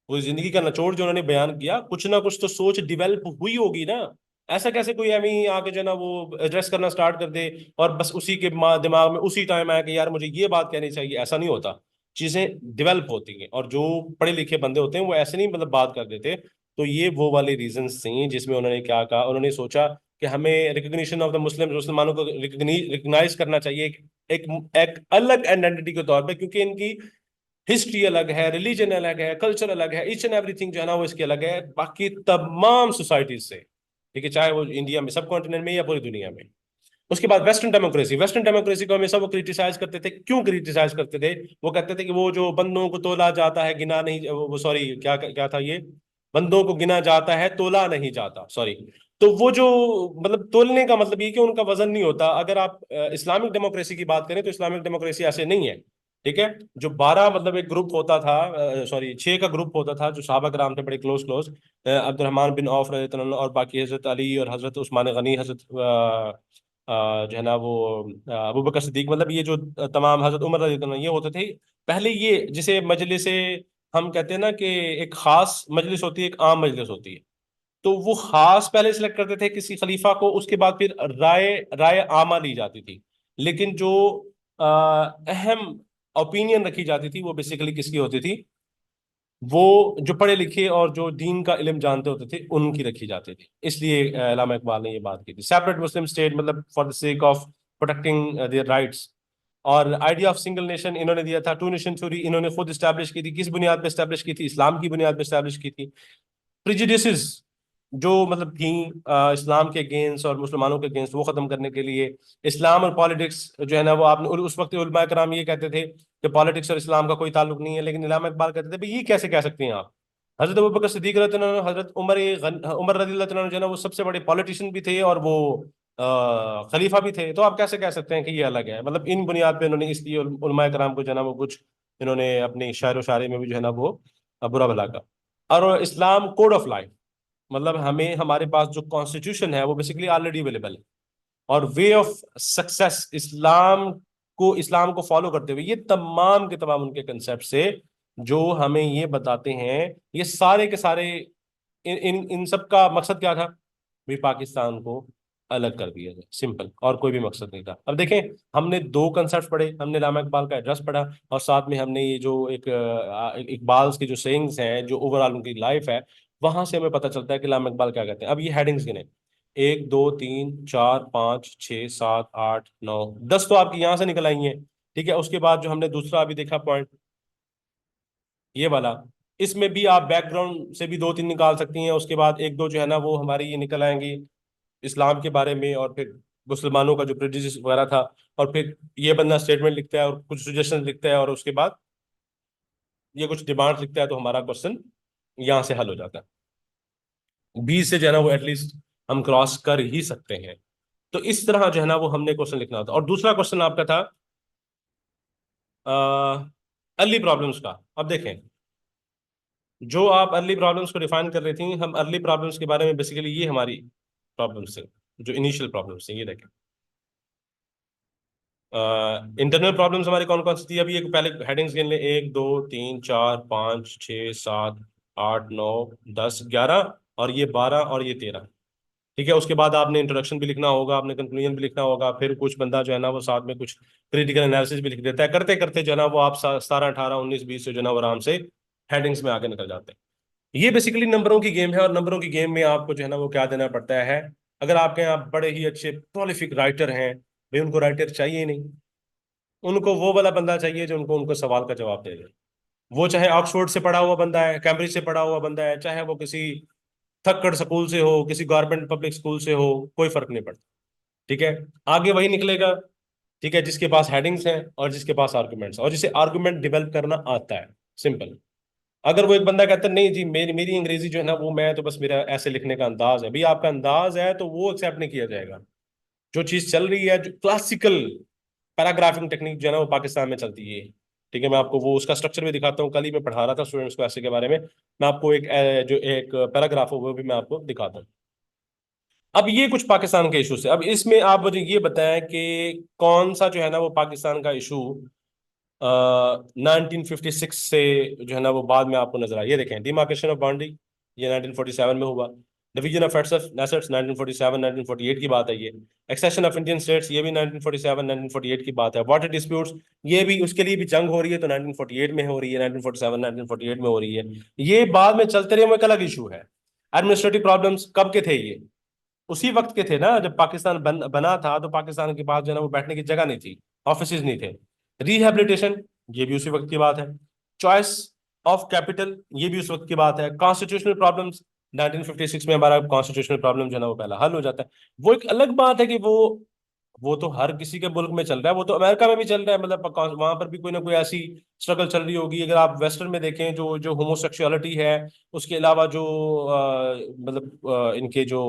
पूरी जिंदगी का निचोड़ जो उन्होंने बयान किया, कुछ ना कुछ तो सोच डिवेल्प हुई होगी ना। ऐसा कैसे कोई एमी आके जो है ना वो एड्रेस करना स्टार्ट कर दे और बस उसी के दिमाग में उसी टाइम आया कि यार मुझे ये बात कहनी चाहिए, ऐसा नहीं होता। चीजें डिवेल्प होती हैं और जो पढ़े लिखे बंदे होते हैं वो ऐसे नहीं मतलब बात कर देते। तो ये वो वाले रीजंस थी जिसमें उन्होंने क्या कहा, उन्होंने सोचा कि हमें रिकग्निशन ऑफ द मुस्लिम, मुसलमानों को रिकग्नाइज करना चाहिए एक, एक अलग आइडेंटिटी के तौर पे, क्योंकि इनकी हिस्ट्री अलग है, रिलीजन अलग है, कल्चर अलग है, ईच एंड एवरीथिंग जो है ना वो इसकी अलग है बाकी तमाम सोसाइटीज से। ठीक है, चाहे वो इंडिया में, सब कॉन्टिनेंट में या पूरी दुनिया में। उसके बाद वेस्टर्न डेमोक्रेसी, वेस्टर्न डेमोक्रेसी को हमेशा वो क्रिटिसाइज करते थे। क्यों क्रिटिसाइज करते थे? वो कहते थे कि वो जो बंदों को तोला जाता है गिना नहीं, वो सॉरी क्या क्या था ये, बंदों को गिना जाता है तोला नहीं जाता, सॉरी। तो वो जो मतलब तोलने का मतलब ये कि उनका वजन नहीं होता। अगर आप इस्लामिक डेमोक्रेसी की बात करें तो इस्लामिक डेमोक्रेसी ऐसे नहीं है। ठीक है, जो 12 मतलब एक ग्रुप होता था, सॉरी 6 का ग्रुप होता था जो सहाबा कराम थे बड़े close close, Abdulrahman bin Auf रज़ी अल्लाह अन्हु और बाकी हजरत अली और हजरत उस्मान गनी, हजरत जो है ना वो अबू बकर सिद्दीक, मतलब ये जो तमाम हजरत उमर रज़ी अल्लाह अन्हु, ये होते थे पहले। ये जिसे मजलिस हम कहते हैं ना कि एक खास मजलिस होती है, एक आम मजलिस होती है। तो वो खास पहले सिलेक्ट करते थे किसी खलीफा को, उसके बाद फिर राय राय आमा ली जाती थी। लेकिन जो अहम ओपिनियन रखी जाती थी वो बेसिकली किसकी होती थी? वो जो पढ़े लिखे और जो दीन का इल्म जानते होते थे उनकी रखी जाती थी। इसलिए अल्लामा इकबाल ने ये बात की थी, सेपरेट मुस्लिम स्टेट, मतलब for the sake of protecting their rights. और आइडिया ऑफ सिंगल नेशन इन्होंने दिया था। टू नेशन थ्योरी इन्होंने खुद स्टैब्लिश की थी। किस बुनियाद पे स्टैब्लिश की थी? इस्लाम की बुनियाद पे स्टैब्लिश की थी। प्रिजुडिसेस जो मतलब थी इस्लाम के अगेंस्ट और मुसलमानों के अगेंस्ट, वो खत्म करने के लिए। इस्लाम और पॉलिटिक्स जो है ना वो आपने, उस वक्त उलमा कराम ये कहते थे कि पॉलिटिक्स और इस्लाम का कोई ताल्लुक नहीं है, लेकिन इलामा इकबाल कहते थे भाई ये कैसे कह सकते हैं आप? हजरत अबू बकर सिद्दीक रज़ी अल्लाह अन्हु, हजरत उमर रज़ी अल्लाह अन्हु जो है ना वो सबसे बड़े पॉलिटिशियन भी थे और वो खलीफा भी थे। तो आप कैसे कह सकते हैं कि ये अलग है? मतलब इन बुनियाद पे इन्होंने, इसलिए उलमा कराम को जो है ना वो कुछ इन्होंने अपनी शायरो शायरी में भी जो है ना वो बुरा भला कहा। और इस्लाम कोड ऑफ लाइफ, मतलब हमें, हमारे पास जो कॉन्स्टिट्यूशन है वो बेसिकली ऑलरेडी अवेलेबल है। और वे ऑफ सक्सेस, इस्लाम को फॉलो करते हुए, ये तमाम के तमाम उनके कंसेप्ट से जो हमें ये बताते हैं, ये सारे के सारे इन सब का मकसद क्या था? भी पाकिस्तान को अलग कर दिया जाए, सिंपल, और कोई भी मकसद नहीं था। अब देखें, हमने दो कंसेप्ट पढ़े, हमने रामा इकबाल का एड्रेस पढ़ा और साथ में हमने ये जो इकबाल की जो सेइंग्स हैं, जो ओवरऑल उनकी लाइफ है, वहां से हमें पता चलता है कि रामा इकबाल क्या कहते हैं। अब ये हेडिंग्स गिने, 1 2 3 4 5 6 7 8 9 10 तो आपकी यहां से निकल आई हैं। ठीक है, उसके बाद जो हमने दूसरा अभी देखा पॉइंट, ये वाला, इसमें भी आप बैकग्राउंड से भी 2 3 निकाल सकती हैं। उसके बाद 1 2 जो है ना वो हमारी ये निकल आएंगी इस्लाम के बारे में, और फिर मुसलमानों का जो प्रेजुडिस वगैरह था। और फिर ये बंदा स्टेटमेंट लिखता है और कुछ सजेशन लिखता है, और उसके बाद ये कुछ डिमांड लिखता है, तो हमारा क्वेश्चन यहाँ से हल हो जाता है। 20 से जो है ना वो एटलीस्ट हम क्रॉस कर ही सकते हैं। तो इस तरह जो है ना वो हमने क्वेश्चन लिखना होता। और दूसरा क्वेश्चन आपका था अर्ली प्रॉब्लम्स का। अब देखें, जो आप अर्ली प्रॉब्लम्स को डिफाइन कर रही थी, हम अर्ली प्रॉब्लम्स के बारे में बेसिकली ये हमारी प्रॉब्लम्स है, जो इनिशियल प्रॉब्लम्स हैं, ये देखें। इंटरनल प्रॉब्लम्स हमारी कौन कौन सी थी? अभी एक पहले हेडिंग्स गिन ले, 1 2 3 4 5 6 7 8 9 10 11, और ये 12 और ये 13। ठीक है, उसके बाद आपने इंट्रोडक्शन भी लिखना होगा, आपने कंक्लूजन भी लिखना होगा। फिर कुछ बंदा जो है ना वो साथ में कुछ क्रिटिकल एनालिसिस भी लिख देता है। करते करते जो है ना वो आप 17 18 19 20 से जो है ना वो आराम से हेडिंग्स में आगे निकल जाते हैं। ये बेसिकली नंबरों की गेम है, और नंबरों की गेम में आपको जो है ना वो क्या देना पड़ता है। अगर आपके यहाँ बड़े ही अच्छे प्रोलिफिक राइटर हैं, भाई उनको राइटर चाहिए ही नहीं, उनको वो वाला बंदा चाहिए जो उनको उनको सवाल का जवाब दे दे। वो चाहे ऑक्सफोर्ड से पढ़ा हुआ बंदा है, कैम्ब्रिज से पढ़ा हुआ बंदा है, चाहे वो किसी थक्कड़ स्कूल से हो, किसी गवर्नमेंट पब्लिक स्कूल से हो, कोई फर्क नहीं पड़ता। ठीक है, आगे वही निकलेगा। ठीक है, जिसके पास हेडिंग्स हैं और जिसके पास आर्गुमेंट्स, और जिसे आर्गुमेंट डिवेल्प करना आता है। सिंपल। अगर वो एक बंदा कहता है नहीं जी मेरी मेरी अंग्रेजी जो है ना वो, मैं तो बस मेरा ऐसे लिखने का अंदाज है, भाई आपका अंदाज है तो वो एक्सेप्ट नहीं किया जाएगा। जो चीज चल रही है, जो क्लासिकल पैराग्राफिंग टेक्निक जो है ना वो पाकिस्तान में चलती है। ठीक है, मैं आपको वो उसका स्ट्रक्चर भी दिखाता हूँ। कल ही मैं पढ़ा रहा था स्टूडेंट्स को ऐसे के बारे में। मैं आपको एक जो एक पैराग्राफ हो वो भी मैं आपको दिखाता हूँ। अब ये कुछ पाकिस्तान के इशूज है। अब इसमें आप मुझे ये बताएं कि कौन सा जो है ना वो पाकिस्तान का इशू 1956 से जो है ना वो बाद में आपको नजर आया। ये देखें, डिमार्केशन ऑफ बाउंड्री, ये 1947 में हुआ। डिवीजन ऑफ एसेट्स 1947 1948 की बात है ये। एक्सेशन ऑफ इंडियन स्टेट्स, ये भी 1947 1948 की बात है। वाटर डिस्प्यूट्स, ये भी उसके लिए भी जंग हो रही है, तो 1948 में हो रही है, 1947 1948 में हो रही है। ये बाद में चलते रहे, वो एक अलग इशू है। एडमिनिस्ट्रेटिव प्रॉब्लम्स कब के थे ये? उसी वक्त के थे ना, जब पाकिस्तान बना था, तो पाकिस्तान के पास जो है ना वो बैठने की जगह नहीं थी, ऑफिस नहीं थे। रिहेबिलिटेशन, ये भी उसी वक्त की बात है। चॉइस ऑफ कैपिटल, ये भी उस वक्त की बात है। कॉन्स्टिट्यूशनल प्रॉब्लम्स, 1956 में हमारा कॉन्स्टिट्यूशनल प्रॉब्लम जो है ना वो पहला हल हो जाता है। वो एक अलग बात है कि वो तो हर किसी के मुल्क में चल रहा है, वो तो अमेरिका में भी चल रहा है, मतलब वहां पर भी कोई ना कोई ऐसी स्ट्रगल चल रही होगी। अगर आप वेस्टर्न में देखें, जो जो होमोसेक्सुअलिटी है, उसके अलावा जो मतलब इनके जो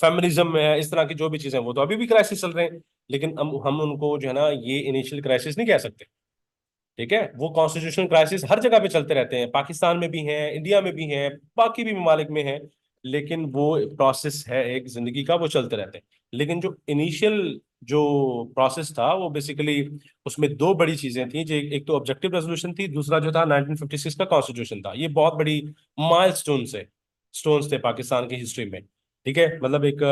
फेमिनिज्म है, इस तरह की जो भी चीजें, वो तो अभी भी क्राइसिस चल रहे हैं। लेकिन हम उनको जो है ना ये इनिशियल क्राइसिस नहीं कह सकते। ठीक है, वो कॉन्स्टिट्यूशनल क्राइसिस हर जगह पे चलते रहते हैं, पाकिस्तान में भी हैं, इंडिया में भी हैं, बाकी भी ममालिक में हैं। लेकिन वो प्रोसेस है एक जिंदगी का, वो चलते रहते हैं। लेकिन जो इनिशियल जो प्रोसेस था वो बेसिकली, उसमें दो बड़ी चीजें थी। जो एक तो ऑब्जेक्टिव रेजोल्यूशन थी, दूसरा जो था 1956 का कॉन्स्टिट्यूशन था। ये बहुत बड़ी माइलस्टोन से स्टोन्स थे पाकिस्तान की हिस्ट्री में। ठीक है, मतलब एक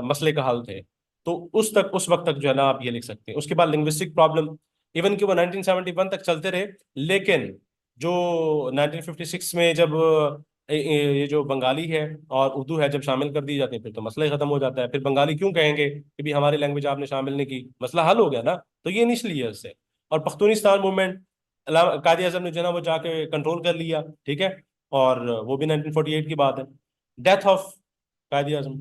मसले का हल थे। तो उस वक्त तक जो है ना आप ये लिख सकते हैं। उसके बाद लिंग्विस्टिक प्रॉब्लम, इवन कि वो 1971 तक चलते रहे। लेकिन जो 1956 में जब ये जो बंगाली है और उर्दू है जब शामिल कर दी जाती है, फिर तो मसला ही खत्म हो जाता है। फिर बंगाली क्यों कहेंगे कि भी हमारी लैंग्वेज आपने शामिल नहीं की, मसला हल हो गया ना। तो ये इनिशियल ईयर्स से। और पख्तूनिस्तान मूवमेंट, कायद आजम ने जो है ना वो जाके कंट्रोल कर लिया। ठीक है, और वो भी 1948 की बात है। डेथ ऑफ कायद आजम।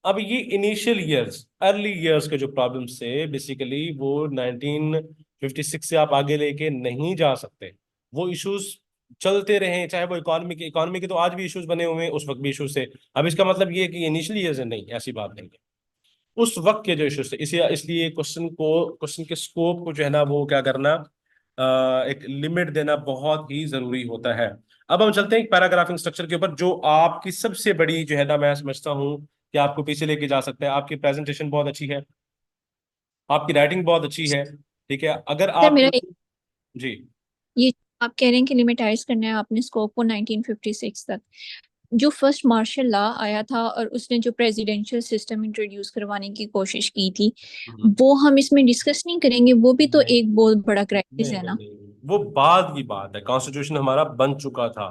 अब ये इनिशियल ईयर्स, अर्ली ईयर्स के जो प्रॉब्लम्स थे, बेसिकली वो 1956 से आप आगे लेके नहीं जा सकते। वो इश्यूज चलते रहे, चाहे वो इकोनॉमी के तो आज भी इश्यूज बने हुए हैं, उस वक्त भी इश्यूज थे। अब इसका मतलब ये है कि इनिशियल ईयर्स है, नहीं, ऐसी बात नहीं है। उस वक्त के जो इश्यूज थे, इसलिए क्वेश्चन के स्कोप को जो है ना वो क्या करना, एक लिमिट देना बहुत ही जरूरी होता है। अब हम चलते हैं एक पैराग्राफिंग स्ट्रक्चर के ऊपर, जो आपकी सबसे बड़ी जो है ना, मैं समझता हूँ कि आपको पीछे लेके जा सकता है। आपकी प्रेजेंटेशन बहुत अच्छी है, आपकी राइटिंग बहुत अच्छी है। ठीक है, अगर सर आप मेरा जी। ये आप कह रहे हैं कि लिमिटाइज करना है आपने स्कोप को 1956 तक। जो फर्स्ट मार्शल लॉ आया था और उसने जो प्रेसिडेंशियल सिस्टम इंट्रोड्यूस करवाने की कोशिश की थी, हम्म। वो हम इसमें डिस्कस नहीं करेंगे? वो भी तो नहीं एक बहुत बड़ा क्राइसिस नहीं है नहीं ना। नहीं, वो बाद की बात है। कॉन्स्टिट्यूशन हमारा बन चुका था,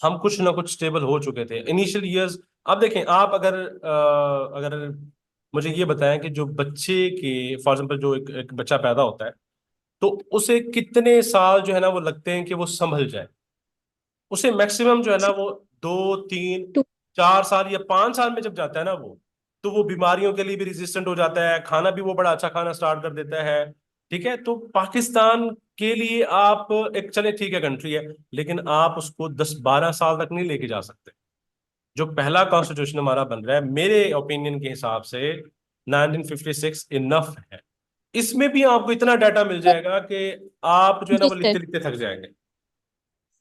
हम कुछ ना कुछ स्टेबल हो चुके थे इनिशियल ईयर्स। अब देखें, आप अगर मुझे ये बताएं कि जो बच्चे के फॉर एग्जाम्पल जो एक बच्चा पैदा होता है, तो उसे कितने साल जो है ना वो लगते हैं कि वो संभल जाए। उसे मैक्सिमम जो है ना वो 2 3 4 साल या 5 साल में जब जाता है ना वो, तो वो बीमारियों के लिए भी रेजिस्टेंट हो जाता है, खाना भी वो बड़ा अच्छा खाना स्टार्ट कर देता है। ठीक है, तो पाकिस्तान के लिए आप एक, चले ठीक है कंट्री है, लेकिन आप उसको 10 12 साल तक नहीं लेके जा सकते। जो पहला कॉन्स्टिट्यूशन हमारा बन रहा है मेरे ओपिनियन के हिसाब से 1956 इनफ है। इसमें भी आपको इतना डाटा मिल सर, जाएगा कि आप जो है ना जी वो सर। लिखते लिखते थक जाएंगे।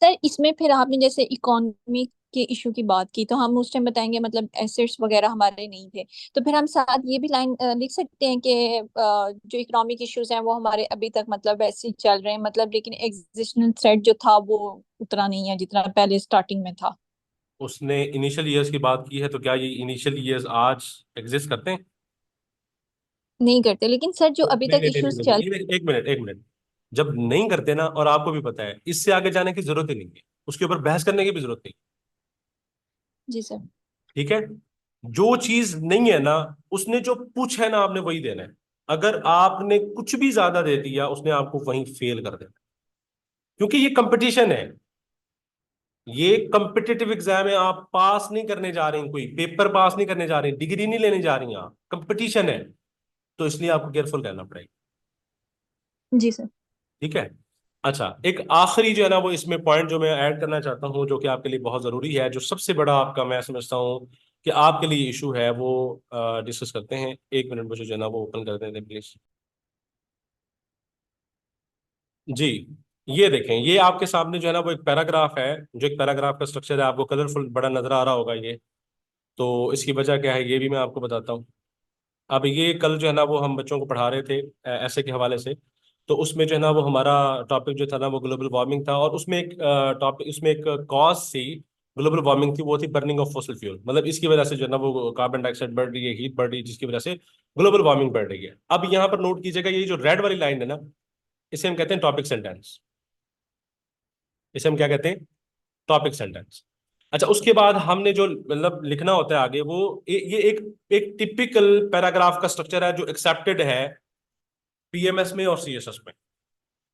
सर, इसमें फिर आपने जैसे इकोनॉमी के इशू की बात की, तो हम उस टाइम बताएंगे मतलब एसेट्स वगैरह हमारे नहीं थे। तो फिर हम साथ ये भी लाइन लिख सकते हैं कि जो इकोनॉमिक इश्यूज हैं वो हमारे अभी तक मतलब ऐसे ही चल रहे हैं, मतलब लेकिन एग्जिस्टेंशियल थ्रेट जो था वो उतना नहीं है जितना पहले स्टार्टिंग में था। उसने इनिशियल ईयर्स की बात की है, तो क्या ये इनिशियल ईयर्स आज एग्जिस्ट करते हैं? नहीं करते, लेकिन सर जो तो अभी नहीं तक नहीं नहीं इश्यूज नहीं चल। नहीं, एक मिनट एक मिनट। जब नहीं करते ना, और आपको भी पता है, इससे आगे जाने की जरूरत ही नहीं है, उसके ऊपर बहस करने की भी जरूरत नहीं। जी सर। ठीक है, जो चीज नहीं है ना, उसने जो पूछा है ना आपने वही देना है। अगर आपने कुछ भी ज्यादा दे दिया, उसने आपको वहीं फेल कर देना, क्योंकि ये कंपटीशन है। ये कम्पिटिटिव एग्जाम है, आप पास नहीं करने जा रहे हैं, कोई पेपर पास नहीं करने जा रहे हैं, डिग्री नहीं लेने जा रही हैं, आप कंपटीशन है। तो इसलिए आपको केयरफुल रहना पड़ेगा। जी सर। ठीक है। अच्छा, एक आखिरी जो है ना वो इसमें पॉइंट जो मैं ऐड करना चाहता हूँ, जो कि आपके लिए बहुत जरूरी है, जो सबसे बड़ा आपका मैं समझता हूँ कि आपके लिए इशू है, वो डिस्कस करते हैं। 1 मिनट मुझे जो है ना वो ओपन कर दें प्लीज। जी, ये देखें, ये आपके सामने जो है ना वो एक पैराग्राफ है, जो एक पैराग्राफ का स्ट्रक्चर है, आपको कलरफुल बड़ा नजर आ रहा होगा ये। तो इसकी वजह क्या है ये भी मैं आपको बताता हूँ। अब ये कल जो है ना वो हम बच्चों को पढ़ा रहे थे ऐसे के हवाले से। तो उसमें जो है ना वो हमारा टॉपिक जो था ना वो ग्लोबल वार्मिंग था, और उसमें एक टॉपिक, उसमें एक कॉज सी ग्लोबल वार्मिंग थी, वो थी बर्निंग ऑफ फॉसिल फ्यूल। मतलब इसकी वजह से जो है ना वो कार्बन डाइऑक्साइड बढ़ रही है, हीट बढ़ रही है, जिसकी वजह से ग्लोबल वार्मिंग बढ़ रही है। अब यहाँ पर नोट कीजिएगा, ये जो रेड वाली लाइन है ना, इसे हम कहते हैं टॉपिक सेंटेंस। इसे हम क्या कहते हैं? Topic sentence. अच्छा, उसके बाद हमने जो मतलब लिखना होता है आगे, वो ये एक एक टिपिकल पैराग्राफ का स्ट्रक्चर है जो एक्सेप्टेड है पीएमएस में और सीएसएस में।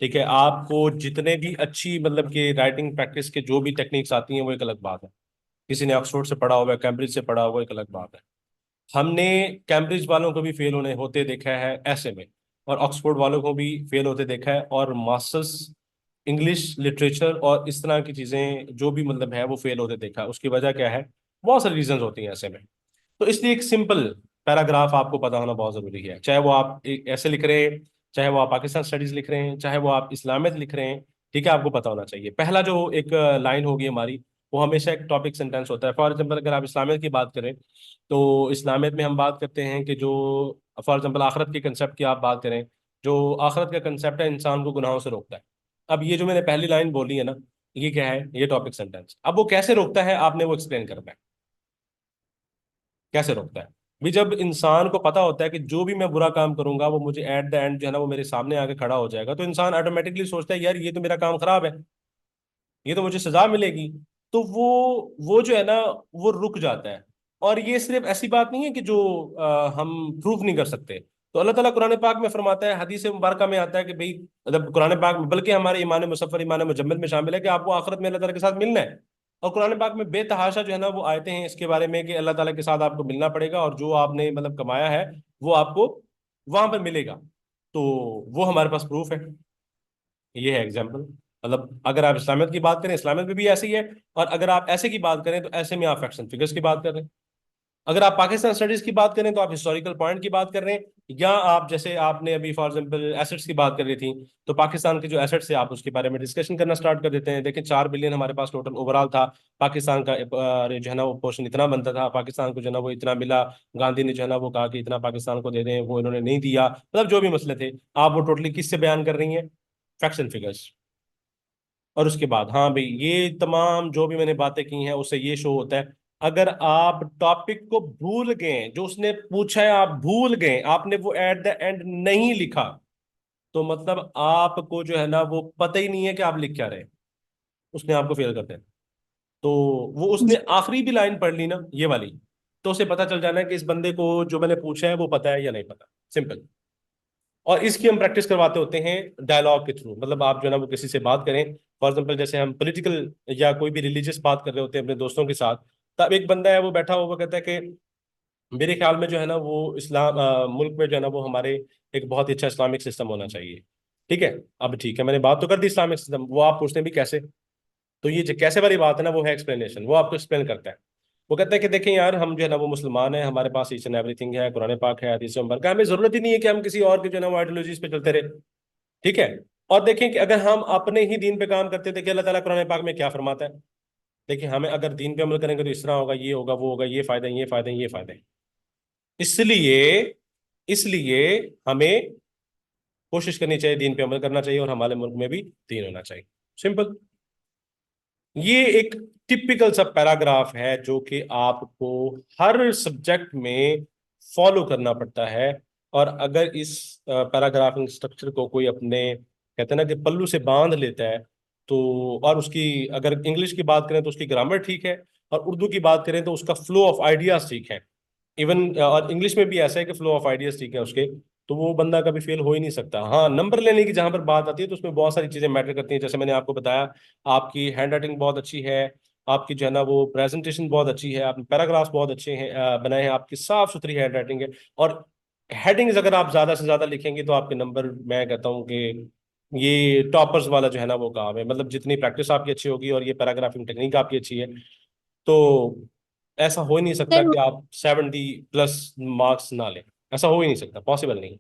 ठीक है, आपको जितने भी अच्छी मतलब कि राइटिंग प्रैक्टिस के जो भी टेक्निक्स आती हैं वो एक अलग बात है। किसी ने ऑक्सफोर्ड से पढ़ा हुआ है, कैम्ब्रिज से पढ़ा हुआ है, एक अलग बात है। हमने कैम्ब्रिज वालों को भी फेल होने होते देखा है ऐसे में, और ऑक्सफोर्ड वालों को भी फेल होते देखा है, और मास्टर्स इंग्लिश लिटरेचर और इस तरह की चीज़ें जो भी मतलब है वो फेल होते देखा है। उसकी वजह क्या है? बहुत सारी रीजंस होती हैं ऐसे में। तो इसलिए एक सिंपल पैराग्राफ आपको पता होना बहुत जरूरी है, चाहे वो आप ऐसे लिख रहे हैं, चाहे वो आप पाकिस्तान स्टडीज लिख रहे हैं, चाहे वो आप इस्लामियत लिख रहे हैं। ठीक है, आपको पता होना चाहिए। पहला जो एक लाइन होगी हमारी, वो हमेशा एक टॉपिक सेंटेंस होता है। फॉर एग्जाम्पल अगर आप इस्लामियत की बात करें, तो इस्लामियत में हम बात करते हैं कि जो फॉर एग्जाम्पल आखरत के कंसेप्ट की आप बात करें, जो आखरत का कंसेप्ट है इंसान को गुनाहों से रोकता है। अब ये जो मैंने पहली लाइन बोली है ना, ये क्या है? ये टॉपिक सेंटेंस। अब वो कैसे रोकता है आपने वो एक्सप्लेन करना है, कैसे रोकता है। भी जब इंसान को पता होता है कि जो भी मैं बुरा काम करूंगा वो मुझे एट द एंड जो है ना वो मेरे सामने आके खड़ा हो जाएगा, तो इंसान ऑटोमेटिकली सोचता है यार ये तो मेरा काम खराब है, ये तो मुझे सजा मिलेगी। तो वो जो है ना वो रुक जाता है। और ये सिर्फ ऐसी बात नहीं है कि जो हम प्रूव नहीं कर सकते। तो अल्लाह ताला कुरान पाक में फरमाता है, हदीस मुबारक में आता है कि भाई, मतलब कुरान पाक में, बल्कि हमारे ईमान मुसफ़र ईमान मुजम्मल में शामिल है कि आपको आखिरत में अल्लाह ताला के साथ मिलना है। और कुरान पाक में बेतहाशा जो है ना वो आयतें हैं इसके बारे में कि अल्लाह ताला के साथ आपको मिलना पड़ेगा, और जो आपने मतलब कमाया है वो आपको वहां पर मिलेगा। तो वो हमारे पास प्रूफ है। ये है एग्जाम्पल। मतलब अगर आप इस्लामियत की बात करें, इस्लामियत में भी ऐसे ही है। और अगर आप ऐसे की बात करें, तो ऐसे में आप फैक्ट्स एंड फिगर्स की बात कर रहे हैं। अगर आप पाकिस्तान स्टडीज की बात करें, तो आप हिस्टोरिकल पॉइंट की बात कर रहे हैं। या आप जैसे आपने अभी फॉर एग्जांपल एसेट्स की बात कर रही थी, तो पाकिस्तान के जो एसेट्स है आप उसके बारे में डिस्कशन करना स्टार्ट कर देते हैं। देखिए 4 बिलियन हमारे पास टोटल ओवरऑल था। पाकिस्तान का जो है ना वो पोर्शन इतना बनता था, पाकिस्तान को जो है ना वो इतना मिला। गांधी ने जो है ना वो कहा कि इतना पाकिस्तान को दे दें, वो इन्होंने नहीं दिया। मतलब जो भी मसले थे, आप वो टोटली किससे बयान कर रही हैं? Facts and figures. और उसके बाद हाँ भाई, ये तमाम जो भी मैंने बातें की हैं उससे ये शो होता है। अगर आप टॉपिक को भूल गए, जो उसने पूछा है आप भूल गए, आपने वो एट द एंड नहीं लिखा, तो मतलब आपको जो है ना वो पता ही नहीं है कि आप लिख क्या रहे हैं। उसने आपको फेल कर दिया। तो वो उसने जी। आखिरी भी लाइन पढ़ ली ना, ये वाली, तो उसे पता चल जाना है कि इस बंदे को जो मैंने पूछा है वो पता है या नहीं पता। सिंपल। और इसकी हम प्रैक्टिस करवाते होते हैं डायलॉग के थ्रू। मतलब आप जो है ना वो किसी से बात करें, फॉर एग्जाम्पल जैसे हम पॉलिटिकल या कोई भी रिलीजियस बात कर रहे होते हैं अपने दोस्तों के साथ, तब एक बंदा है वो बैठा हुआ वो कहता है कि मेरे ख्याल में जो है ना वो इस्लाम मुल्क में जो है ना वो हमारे एक बहुत ही अच्छा इस्लामिक सिस्टम होना चाहिए। ठीक है। अब ठीक है, मैंने बात तो कर दी इस्लामिक सिस्टम, वो आप पूछते हैं भी कैसे। तो ये जो कैसे वाली बात है ना वो है एक्सप्लेनेशन, वो आपको एक्सप्लेन करता है। वो कहता है कि देखें यार, हम जो है ना वो मुसलमान हैं, हमारे पास ईच एंड एवरीथिंग है, कुरान पाक है, हदीस मुबारक है, हमें जरूरत ही नहीं है कि हम किसी और के जो है ना वो आइडियोलॉजीज पे चलते रहे। ठीक है। और देखें कि अगर हम अपने ही दीन पे काम करते थे कि अल्लाह ताला कुरान पाक में क्या फरमाता है, देखिए हमें अगर दीन पे अमल करेंगे तो इस तरह होगा, ये होगा, वो होगा, ये फायदे हैं, ये फायदे हैं, ये फायदे हैं। इसलिए इसलिए हमें कोशिश करनी चाहिए, दीन पे अमल करना चाहिए, और हमारे मुल्क में भी दीन होना चाहिए। सिंपल। ये एक टिपिकल सा पैराग्राफ है जो कि आपको हर सब्जेक्ट में फॉलो करना पड़ता है। और अगर इस पैराग्राफिंग स्ट्रक्चर को कोई अपने, कहते हैं ना कि पल्लू से बांध लेता है, तो और उसकी, अगर इंग्लिश की बात करें तो उसकी ग्रामर ठीक है, और उर्दू की बात करें तो उसका फ्लो ऑफ आइडियाज ठीक है। इवन और इंग्लिश में भी ऐसा है कि फ्लो ऑफ आइडियाज ठीक है उसके, तो वो बंदा कभी फेल हो ही नहीं सकता। हाँ, नंबर लेने की जहां पर बात आती है तो उसमें बहुत सारी चीजें मैटर करती हैं, जैसे मैंने आपको बताया, आपकी हैंड राइटिंग बहुत अच्छी है, आपकी जो है ना वो प्रेजेंटेशन बहुत अच्छी है, आपने पैराग्राफ्स बहुत अच्छे हैं बनाए हैं, आपकी साफ सुथरी हैंड राइटिंग है, और हेडिंग्स अगर आप ज्यादा से ज्यादा लिखेंगे तो आपके नंबर, मैं कहता हूँ कि ये टॉपर्स वाला जो है ना वो काम है। मतलब जितनी प्रैक्टिस आपकी अच्छी होगी और ये पैराग्राफिंग टेक्निक आपकी अच्छी है, तो ऐसा हो ही नहीं सकता सर कि आप 70+ मार्क्स ना लें। ऐसा हो ही नहीं सकता, पॉसिबल नहीं।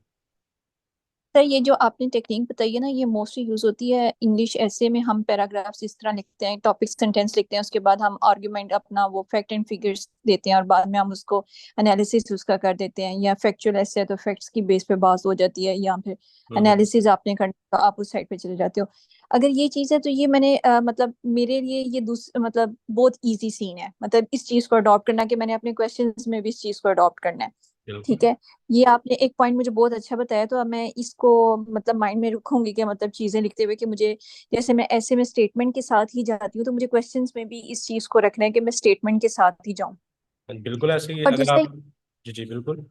सर ये जो आपने टेक्निक बताई है ना, ये मोस्टली यूज होती है इंग्लिश ऐसे में। हम पैराग्राफ्स इस तरह लिखते हैं, टॉपिक सेंटेंस लिखते हैं, उसके बाद हम आर्गुमेंट अपना वो फैक्ट एंड फिगर्स देते हैं, और बाद में हम उसको एनालिसिस उसका कर देते हैं। या फैक्चुअल ऐसे है तो फैक्ट्स की बेस पे बात हो जाती है, या फिर हम्म। एनालिसिस आपने करना तो आप उस साइड पे चले जाते हो। अगर ये चीज है तो ये मैंने मतलब मेरे लिए ये मतलब बहुत इजी सीन है, मतलब इस चीज को अडॉप्ट करना, कि मैंने अपने क्वेश्चंस में भी इस चीज को अडॉप्ट करना है। बिल्कुल। ठीक है। ये आपने एक पॉइंट मुझे बहुत अच्छा बताया, तो अब मैं इसको मतलब माइंड में रखूंगी कि मतलब चीजें लिखते हुए कि मुझे, जैसे मैं ऐसे में स्टेटमेंट के साथ ही जाती हूँ, तो मुझे क्वेश्चंस में भी इस चीज को रखना है कि मैं स्टेटमेंट के साथ ही जाऊं। बिल्कुल ऐसे ही है, और अगर दूसरा, आप। जी जी बिल्कुल।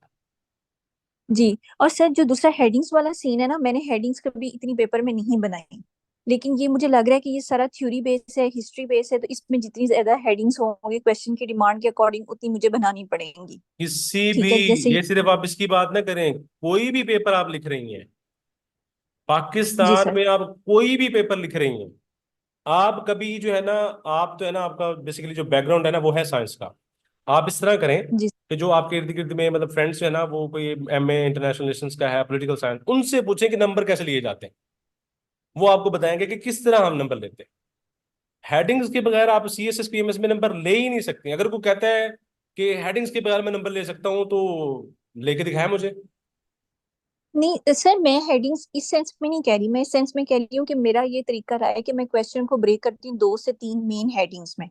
जी, और सर जो दूसरा हेडिंग्स वाला सीन है ना, मैंने हेडिंग्स कभी इतनी पेपर में नहीं बनाई, लेकिन ये मुझे लग रहा है कि ये सारा थ्योरी बेस है, हिस्ट्री बेस है, तो इसमें जितनी ज्यादा हेडिंग्स होंगी क्वेश्चन की डिमांड के अकॉर्डिंग उतनी मुझे बनानी पड़ेंगी। किसी भी, ठीक है, जैसे ये सिर्फ आप इसकी बात ना करें, कोई भी पेपर आप लिख रही हैं, जी पाकिस्तान सर। में आप कोई भी पेपर लिख रही हैं, आप कभी जो है ना, आप तो है ना, आपका बेसिकली जो बैकग्राउंड है ना वो है साइंस का। आप इस तरह करें जी कि जो आपके इर्द गिर्द में मतलब फ्रेंड्स है ना, वो कोई एमए इंटरनेशनल रिलेशंस का है, पॉलिटिकल साइंस, उनसे पूछें कि नंबर कैसे लिए जाते हैं। वो आपको बताएंगे कि किस तरह हम नंबर लेते हैं। हेडिंग्स के बगैर आप सीएसएस पीएमएस में नंबर ले ही नहीं सकते। अगर कोई कहता है कि हेडिंग्स के बगैर मैं नंबर ले सकता हूं, तो लेके दिखाया मुझे। नहीं सर, मैं हेडिंग्स इस सेंस में नहीं कह रही, मैं इस सेंस में कह रही हूँ कि मेरा ये तरीका रहा है कि मैं क्वेश्चन को ब्रेक करती हूँ 2 से 3 मेन हेडिंग्स में,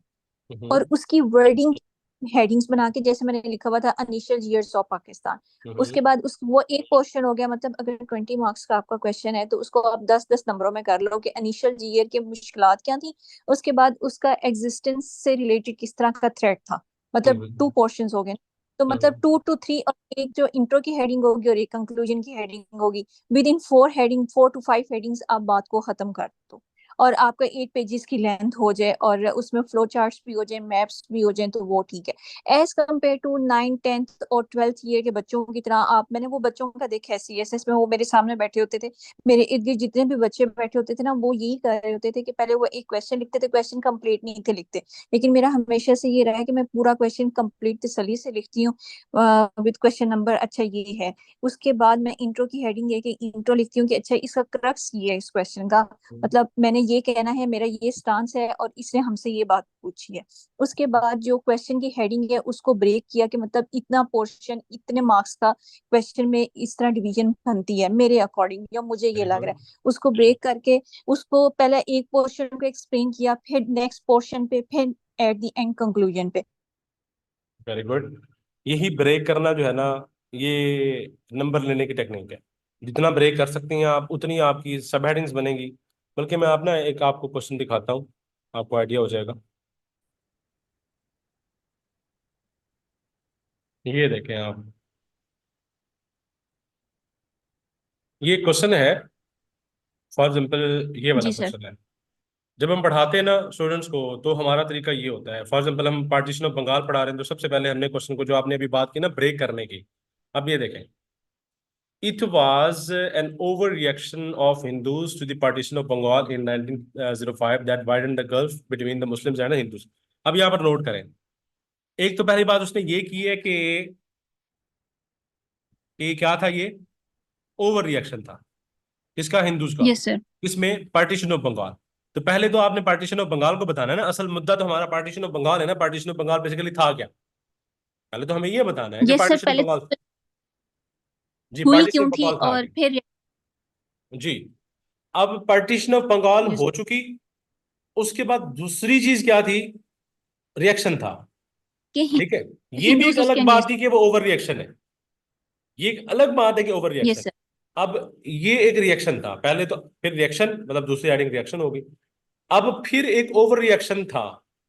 और हम्म। उसकी वर्डिंग हेडिंग्स बना के, जैसे मैंने लिखा हुआ था इनिशियल ईयर्स ऑफ पाकिस्तान, हम्म। उसके बाद उस वो एक क्वेश्चन हो गया। मतलब अगर 20 मार्क्स का आपका क्वेश्चन है तो उसको आप 10-10 नंबरों में कर लो कि इनिशियल ईयर की मुश्किलात क्या थी, उसके बाद उसका एग्जिस्टेंस से रिलेटेड किस तरह का थ्रेट था। मतलब हम्म। 2 पोर्शंस हो गए। तो मतलब हम्म। 2 to 3, और एक जो इंट्रो की हेडिंग होगी और एक कंक्लूजन की हेडिंग होगी। विद इन 4 to 5 हेडिंग्स आप बात को खत्म कर दो, और आपका 8 पेजेस की लेंथ हो जाए, और उसमें फ्लो चार्ट्स भी हो जाए, मैप्स भी हो जाए, तो वो ठीक है। As compare to 9th, 10th और 12th ईयर के बच्चों की तरह आप, मैंने वो बच्चों का देखा है सीएसएस में, वो मेरे सामने बैठे होते थे, मेरे इर्द गिर्द जितने भी बच्चे बैठे होते थे ना, वो यही कर रहे होते थे कि पहले वो एक क्वेश्चन लिखते थे, क्वेश्चन कंप्लीट नहीं थे लिखते, लेकिन मेरा हमेशा से ये रहा है कि मैं पूरा क्वेश्चन कंप्लीट तसल्ली से लिखती हूँ, विद क्वेश्चन नंबर। अच्छा ये है, उसके बाद मैं इंट्रो की हेडिंग है कि इंट्रो लिखती हूँ कि अच्छा इसका क्रक्स ये है इस क्वेश्चन का, मतलब मैंने ये कहना है, मेरा ये स्टांस है, और इसने हमसे ये बात पूछी है। उसके बाद जो क्वेश्चन की हेडिंग है उसको ब्रेक किया कि मतलब इतना पोर्शन इतने मार्क्स का क्वेश्चन में इस तरह डिवीजन बनती है मेरे अकॉर्डिंग, या मुझे ये वेरी लग रहा गुड। है। उसको ब्रेक करके उसको पहले एक पोर्शन को एक्सप्लेन किया, फिर नेक्स्ट पोर्शन पे, फिर एट द एंड कंक्लूजन पे। Very good. यही ब्रेक करना जो है ना, ये नंबर लेने की टेक्निक है। जितना ब्रेक कर सकती हैं आप, उतनी आपकी सब हेडिंग्स बनेगी। बल्कि मैं आप ना एक आपको क्वेश्चन दिखाता हूँ, आपको आइडिया हो जाएगा। ये देखें आप, ये क्वेश्चन है, फॉर एग्जाम्पल ये वाला जी सर। क्वेश्चन है। जब हम पढ़ाते हैं ना स्टूडेंट्स को, तो हमारा तरीका ये होता है, फॉर एग्जाम्पल हम पार्टीशन ऑफ बंगाल पढ़ा रहे हैं, तो सबसे पहले हमने क्वेश्चन को, जो आपने अभी बात की ना ब्रेक करने की, अब ये देखें, it was an over reaction of Hindus to the partition of Bengal in 1905 that widen the gulf between the Muslims and Hindus. अब यहाँ पर नोट करें, एक तो पहली बात उसने ये की है कि ये क्या था, ये ओवर रिएक्शन था, किसका, हिंदूज का, यस सर। किसमें, पार्टीशन ऑफ बंगाल। तो पहले तो आपने पार्टीशन ऑफ बंगाल को बताना है ना, असल मुद्दा तो हमारा पार्टीशन ऑफ बंगाल है ना, पार्टीशन ऑफ बंगाल बेसिकली था क्या, पहले तो हमें ये बताना है कि यस सर, पार्टीशन ऑफ पहले बंगाल। जी, हुई पार्टीशन क्यों ऑफ थी बंगाल था और क्या। फिर। जी, अब पार्टीशन ऑफ बंगाल यस। हो चुकी, उसके बाद दूसरी चीज क्या थी, रिएक्शन था। कि ठीक है, ये भी एक हिंदूज उसके अलग बात अगेंस्ट। थी कि वो ओवर रिएक्शन है, ये एक अलग बात है कि ओवर यस रिएक्शन। सर। अब ये एक रिएक्शन था पहले तो, फिर रिएक्शन मतलब दूसरी एडिंग रिएक्शन होगी, अब फिर एक ओवर रिएक्शन था,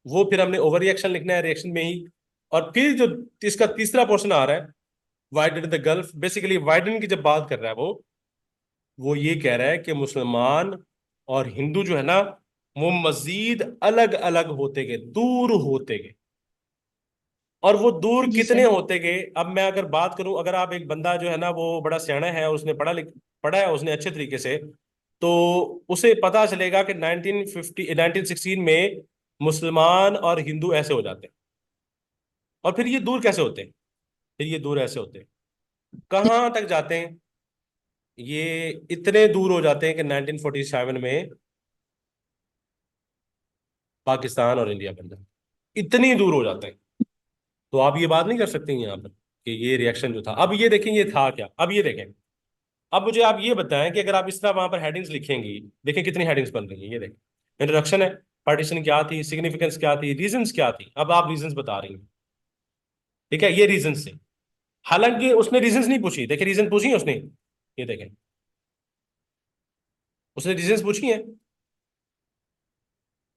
वो फिर हमने ओवर रिएक्शन लिखना है रिएक्शन में ही। और फिर जो इसका तीसरा पोर्शन आ रहा है, widen the gulf, basically widen की जब बात कर रहा है वो ये कह रहा है कि मुसलमान और हिंदू जो है ना, वो मजीद अलग अलग होते गए, दूर होते गए। और वो दूर जी कितने सर। होते गए, अब मैं अगर बात करूं, अगर आप एक बंदा जो है ना वो बड़ा सियाना है, उसने पढ़ा है उसने अच्छे तरीके से, तो उसे पता चलेगा कि 1916 में मुसलमान और हिंदू ऐसे हो जाते हैं, और फिर ये दूर कैसे होते हैं, फिर ये दूर ऐसे होते हैं, कहाँ तक जाते हैं, ये इतने दूर हो जाते हैं कि 1947 में पाकिस्तान और इंडिया बन जाते हैं, इतनी दूर हो जाते हैं। तो आप ये बात नहीं कर सकते यहाँ पर कि ये रिएक्शन जो था। अब ये देखें ये था क्या, अब ये देखें, अब मुझे आप ये बताएं कि अगर आप इस तरह वहां पर हेडिंग्स लिखेंगी, देखें कितनी हेडिंग्स बन रही हैं, ये देखें, इंट्रोडक्शन है, पार्टीशन क्या थी, सिग्निफिकेंस क्या थी, रीजंस क्या थी, अब आप रीजंस बता रही हैं। ठीक है, ये रीजंस थे, हालांकि उसने रीजंस नहीं पूछी, देखिए रीजन पूछी है उसने, ये देखें, उसने रीजंस पूछी हैं,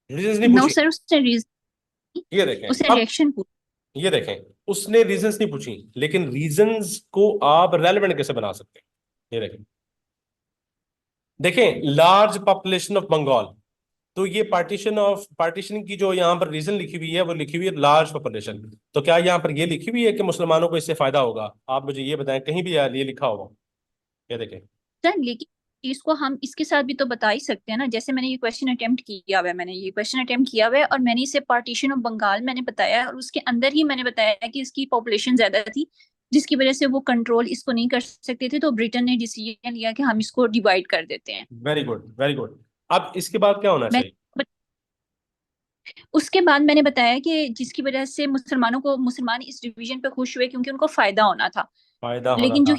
रीजंस नहीं नो पूछी। सर, उसने रीजन, ये देखें उसने अब, रिएक्शन पूछा। ये देखें, उसने रीजंस नहीं पूछी, लेकिन रीजंस को आप रेलेवेंट कैसे बना सकते हैं, ये देखें, देखें लार्ज पॉपुलेशन ऑफ बंगाल, तो ये पार्टीशन की जो यहाँ पर रीजन लिखी हुई है, वो लिखी हुई है लार्ज पॉपुलेशन। तो क्या यहाँ पर ये लिखी हुई है कि मुसलमानों को इससे फायदा होगा, आप मुझे ये बताएं, कहीं भी ये लिखा होगा, ये देखें। सर लेकिन इसको हम इसके साथ भी तो बता ही सकते हैं ना, जैसे मैंने ये क्वेश्चन अटेम्प्ट किया हुआ है, मैंने ये क्वेश्चन अटेम्प्ट किया हुआ है और मैंने इसे पार्टीशन ऑफ बंगाल मैंने बताया है, और उसके अंदर ही मैंने बताया कि इसकी पॉपुलेशन ज्यादा थी, जिसकी वजह से वो कंट्रोल इसको नहीं कर सकते थे, तो ब्रिटेन ने डिसीजन लिया कि हम इसको डिवाइड कर देते हैं। Very good, very good. अब इसके बाद क्या होना मैं चाहिए, उसके बाद मैंने बताया कि जिसकी वजह से मुसलमान इस डिवीजन पे खुश हुए क्योंकि उनको फायदा होना था। फायदा होना लेकिन जो था।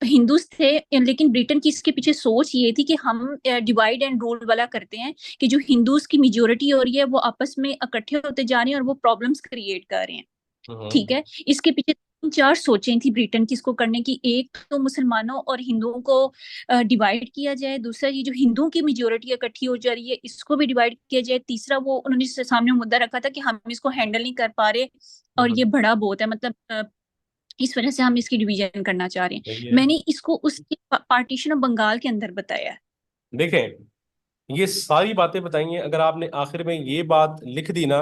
हिंदूज थे, लेकिन ब्रिटेन की इसके पीछे सोच ये थी कि हम डिवाइड एंड रूल वाला करते हैं, कि जो हिंदूज की मेजोरिटी हो रही है वो आपस में इकट्ठे होते जा रहे हैं और वो प्रॉब्लम्स क्रिएट कर रहे हैं। ठीक हम्म। है। इसके पीछे तीन चार सोचें थी ब्रिटेन की इसको करने की, एक तो मुसलमानों और हिंदुओं को डिवाइड किया जाए, दूसरा ये जो हिंदुओं की मेजोरिटी इकट्ठी हो जा रही है इसको भी डिवाइड किया जाए, तीसरा वो उन्होंने सामने मुद्दा रखा था कि हम इसको हैंडल नहीं कर पा रहे और ये हम्म। बड़ा बहुत है, मतलब इस वजह से हम इसकी डिवीजन करना चाह रहे सही हैं। है। मैंने इसको उसके पार्टीशन ऑफ बंगाल के अंदर बताया है। देखें, ये सारी बातें बताई हैं, अगर आपने आखिर में ये बात लिख दी ना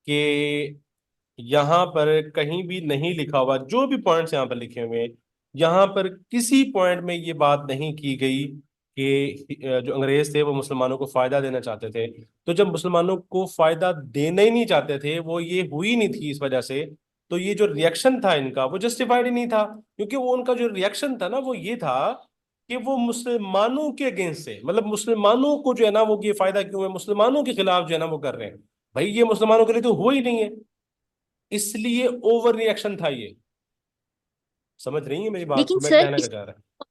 कि यहाँ पर कहीं भी नहीं लिखा हुआ, जो भी पॉइंट्स यहाँ पर लिखे हुए हैं, यहाँ पर किसी पॉइंट में ये बात नहीं की गई कि जो अंग्रेज थे वो मुसलमानों को फायदा देना चाहते थे। तो जब मुसलमानों को फायदा देना ही नहीं चाहते थे, वो ये हुई नहीं थी इस वजह से, तो ये जो रिएक्शन था इनका वो जस्टिफाइड ही नहीं था, क्योंकि वो उनका जो रिएक्शन था ना वो ये था कि वो मुसलमानों के अगेंस्ट से, मतलब मुसलमानों को जो है ना वो ये फायदा क्यों है, मुसलमानों के खिलाफ जो है ना वो कर रहे हैं। भाई ये मुसलमानों के लिए तो हुआ ही नहीं है, इसलिए ओवर रिएक्शन था ये। समझ रही है मेरी बात लेकिन को, मैं सर कहना क्या चाह रहा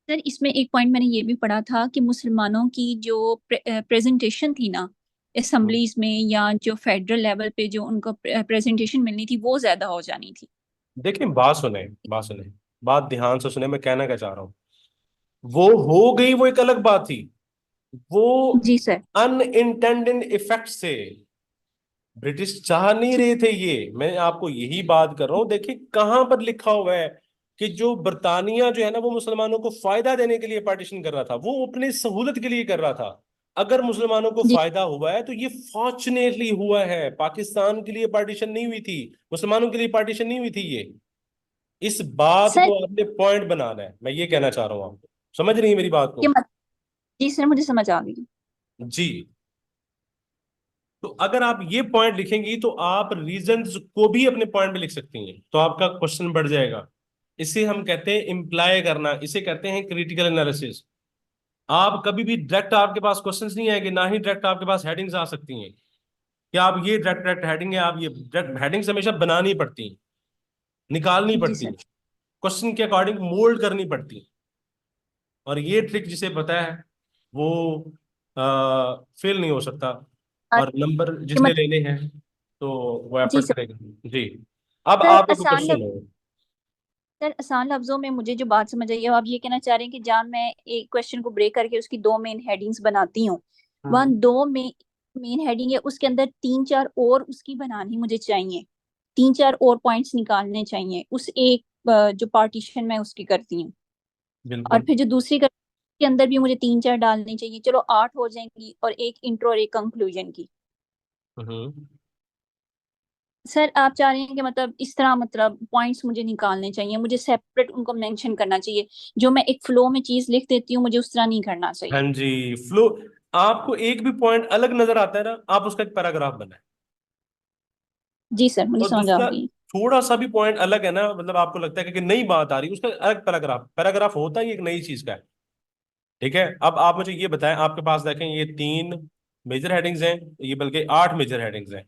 सर इसमें एक पॉइंट मैंने ये भी पढ़ा था कि मुसलमानों की जो प्रेजेंटेशन थी ना हूँ। असेंबलीज में या जो फेडरल लेवल पे जो उनको प्रेजेंटेशन मिलनी थी वो ज्यादा हो जानी थी। देखिए बात सुने, बात सुने, बात ध्यान से सुने, मैं कहना क्या चाह रहा हूँ, वो हो गई वो एक अलग बात थी, वो जी सर। अनइंटेंडेड इफेक्ट से, ब्रिटिश चाह नहीं रहे थे, ये मैं आपको यही बात कर रहा हूं। देखिए कहां पर लिखा हुआ है कि जो बर्तानिया जो है ना वो मुसलमानों को फायदा देने के लिए पार्टीशन कर रहा था, वो अपनी सहूलत के लिए कर रहा था। अगर मुसलमानों को जी फायदा हुआ है तो ये फॉर्चुनेटली हुआ है, पाकिस्तान के लिए पार्टीशन नहीं हुई थी, मुसलमानों के लिए पार्टीशन नहीं हुई थी ये। इस बात सर, को आपने पॉइंट बनाना है, मैं ये कहना चाह रहा हूं आपको। समझ रही है मेरी बात ये को? मत जी सर, मुझे समझ आ गई। जी। तो अगर आप ये पॉइंट लिखेंगी तो आप रीजंस को भी अपने पॉइंट में लिख सकती हैं, तो आपका क्वेश्चन बढ़ जाएगा। इसे हम कहते हैं इम्प्लाई करना, इसे कहते हैं क्रिटिकल एनालिसिस। आप कभी भी डायरेक्ट आपके पास क्वेश्चंस नहीं आएंगे, ना ही डायरेक्ट आपके पास हेडिंग्स आ सकती हैं कि आप ये डायरेक्ट डायरेक्ट हेडिंग है, आप ये डायरेक्ट हेडिंग्स हमेशा बनानी पड़ती हैं, निकालनी जी पड़ती सर। हैं, क्वेश्चन के अकॉर्डिंग मोल्ड करनी पड़ती है। और ये ट्रिक जिसे पता है वो फेल नहीं हो सकता, और और नंबर ये जिसने मत लेने हैं तो वो जी एफर्ट सर। करेगा। जी। अब सर आप एक आसान क्वेश्चन हो। सर, आसान लफ्जों में मुझे जो बात समझ आई है, आप ये कहना चाह रहे हैं कि जहाँ मैं एक क्वेश्चन को ब्रेक करके उसकी दो मेन हेडिंग्स बनाती हूँ, वहाँ हम्म। दो में मेन हेडिंग है, उसके अंदर तीन चार और उसकी बनानी मुझे चाहिए, तीन चार और पॉइंट्स निकालने चाहिए उस एक जो पार्टीशन मैं उसकी करती हूँ। और बिल्कुल। फिर जो दूसरी के अंदर भी मुझे तीन चार डालनी चाहिए, चलो आठ हो जाएंगी, और एक इंट्रो और एक कंक्लूजन की। हम्म। सर आप चाह रहे हैं कि मतलब इस तरह, मतलब पॉइंट्स मुझे निकालने चाहिए, मुझे सेपरेट उनको मेंशन करना चाहिए, जो मैं एक फ्लो में चीज लिख देती हूँ मुझे उस तरह नहीं करना हाँ चाहिए। जी। फ्लो। आपको एक भी पॉइंट अलग नजर आता है ना, आप उसका एक पैराग्राफ बनाए। जी सर, मुझे और समझ आ दूसरा, गई। थोड़ा सा भी पॉइंट अलग है ना, मतलब आपको लगता है कि नई बात आ रही है, उसका अलग पैराग्राफ। पैराग्राफ होता ही एक नई चीज का है। ठीक है। अब आप मुझे ये बताएं, आपके पास देखें ये तीन मेजर हेडिंग्स हैं, ये बल्कि आठ मेजर हेडिंग्स हैं।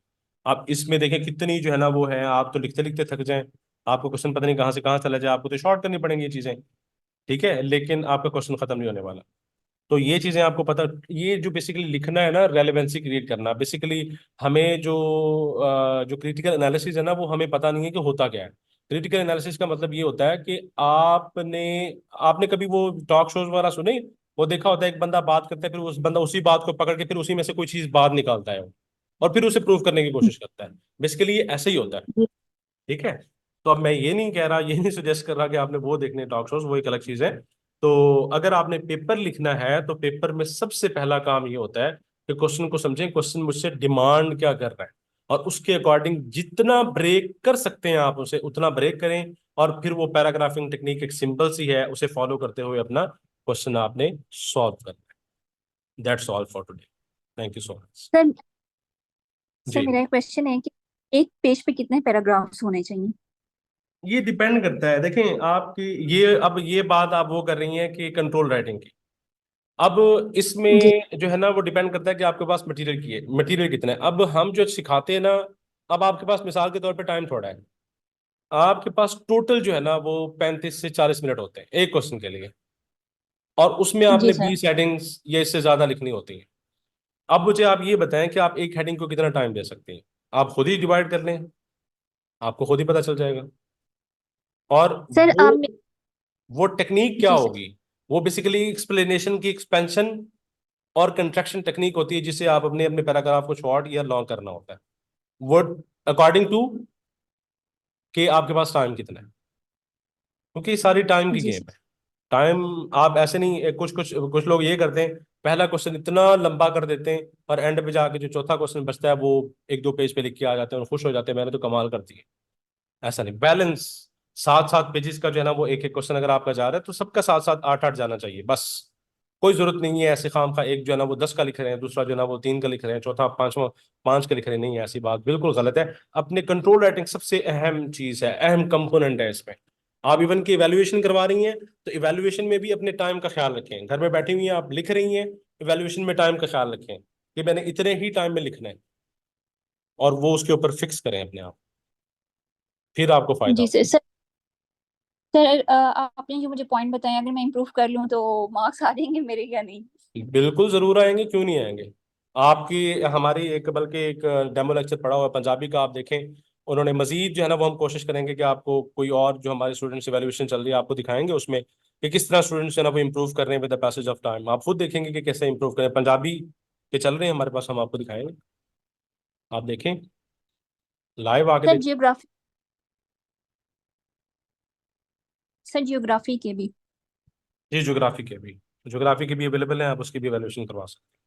आप इसमें देखें कितनी जो है ना वो है, आप तो लिखते लिखते थक जाएं, आपको क्वेश्चन पता नहीं कहाँ से कहाँ चला जाए, आपको तो शॉर्ट करनी पड़ेंगी ये चीजें। ठीक है, लेकिन आपका क्वेश्चन खत्म नहीं होने वाला। तो ये चीजें आपको पता, ये जो बेसिकली लिखना है ना, रेलेवेंसी क्रिएट करना बेसिकली। हमें जो जो क्रिटिकल एनालिसिस है ना, वो हमें पता नहीं है कि होता क्या है। क्रिटिकल एनालिसिस का मतलब ये होता है कि आपने आपने कभी वो टॉक शोज वगैरह सुने, वो देखा होता है एक बंदा बात करता है, फिर उस बंदा उसी बात को पकड़ के फिर उसी में से कोई चीज बात निकालता है और फिर उसे प्रूव करने की कोशिश करता है। बेसिकली ये ऐसे ही होता है। जी ठीक है। तो अब मैं ये नहीं कह रहा, ये नहीं सजेस्ट कर रहा कि आपने वो देखने टॉक शोज, वो एक अलग चीज है। तो अगर आपने पेपर लिखना है तो पेपर में सबसे पहला काम ये होता है कि क्वेश्चन को समझें, क्वेश्चन मुझसे डिमांड क्या कर रहा है, और उसके अकॉर्डिंग जितना ब्रेक कर सकते हैं आप उसे उतना ब्रेक करें। और फिर वो पैराग्राफिंग टेक्निक एक सिंपल सी है, उसे फॉलो करते हुए अपना क्वेश्चन आपने सॉल्व करना है। That's all for today. Thank you so much. Sir. Sir ji. मेरा एक क्वेश्चन है कि एक पेज पे कितने पैराग्राफ्स होने चाहिए? ये डिपेंड करता है, देखें आपकी, ये अब ये बात आप वो कर रही हैं कि कंट्रोल राइटिंग की। अब जी इसमें जो है ना वो डिपेंड करता है कि आपके पास मटेरियल की है, मटेरियल कितना है। अब हम जो सिखाते हैं ना, अब आपके पास मिसाल के तौर पे टाइम थोड़ा है, आपके पास टोटल जो है ना वो 35 से 40 मिनट होते हैं एक क्वेश्चन के लिए, और उसमें जी आपने सर। 20 हेडिंग्स या इससे ज्यादा लिखनी होती है। अब मुझे आप ये बताएं कि आप एक हेडिंग को कितना टाइम दे सकते हैं। आप खुद ही डिवाइड कर लें, आपको खुद ही पता चल जाएगा। और सर वो आप वो टेक्निक क्या जी सर। होगी, वो बेसिकली एक्सप्लेनेशन की एक्सपेंशन और कंट्रैक्शन टेक्निक होती है, जिसे आप अपने अपने पैराग्राफ को शॉर्ट या लॉन्ग करना होता है, वो अकॉर्डिंग टू कि आपके पास टाइम कितना है, क्योंकि ये सारी टाइम की जी गेम सर। है। टाइम, आप ऐसे नहीं, कुछ कुछ कुछ लोग ये करते हैं, पहला क्वेश्चन इतना लंबा कर देते हैं और एंड पे जाके जो चौथा क्वेश्चन बचता है वो एक दो पेज पे लिख के आ जाते हैं और खुश हो जाते हैं, मैंने तो कमाल कर दी है। ऐसा नहीं, बैलेंस। सात सात पेजेस का जो है ना वो एक एक क्वेश्चन अगर आपका जा रहा है तो सबका साथ साथ आठ आठ जाना चाहिए बस। कोई जरूरत नहीं है ऐसे खाम का एक जो है ना वो 10 का लिख रहे हैं, दूसरा जो है ना वो 3 का लिख रहे हैं, चौथा पांचवा 5 का लिख रहे हैं। नहीं, ऐसी बात बिल्कुल गलत है। अपने कंट्रोल राइटिंग सबसे अहम चीज है, अहम कंपोनेंट है इसमें। आप इवन की इवैल्यूएशन करवा रही हैं तो इवैल्यूएशन में भी अपने टाइम का ख्याल रखें। घर में बैठी हुई हैं आप लिख रही हैं, इवैल्यूएशन में टाइम का ख्याल रखें कि मैंने इतने ही टाइम में लिखना है, और वो उसके ऊपर फिक्स करें अपने आप, फिर आपको फायदा जी हो। सर। सर आपने जो मुझे पॉइंट बताया, अगर मैं इम्प्रूव कर लूँ तो मार्क्स आ जाएंगे मेरे या नहीं? बिल्कुल जरूर आएंगे, क्यों नहीं आएंगे। आपकी, हमारी एक, बल्कि एक डेमो लेक्चर पढ़ा हुआ है पंजाबी का, आप देखें। उन्होंने मजीद जो है ना वो हम कोशिश करेंगे कि आपको कोई और जो हमारे स्टूडेंट्स इवैल्यूएशन चल रही है आपको दिखाएंगे उसमें कि किस तरह स्टूडेंट्स जो है ना वो इम्प्रूव कर रहे हैं with the passage of time. आप खुद देखेंगे कि कैसे इंप्रूव करें। पंजाबी के चल रहे हैं हमारे पास, हम आपको दिखाएंगे, आप देखें। लाइव आके सर देख। जियोग्राफी, सर जियोग्राफी के भी। जी ज्योग्राफी के भी, ज्योग्राफी के भी अवेलेबल है, आप उसकी भी वैल्यूएशन करवा सकते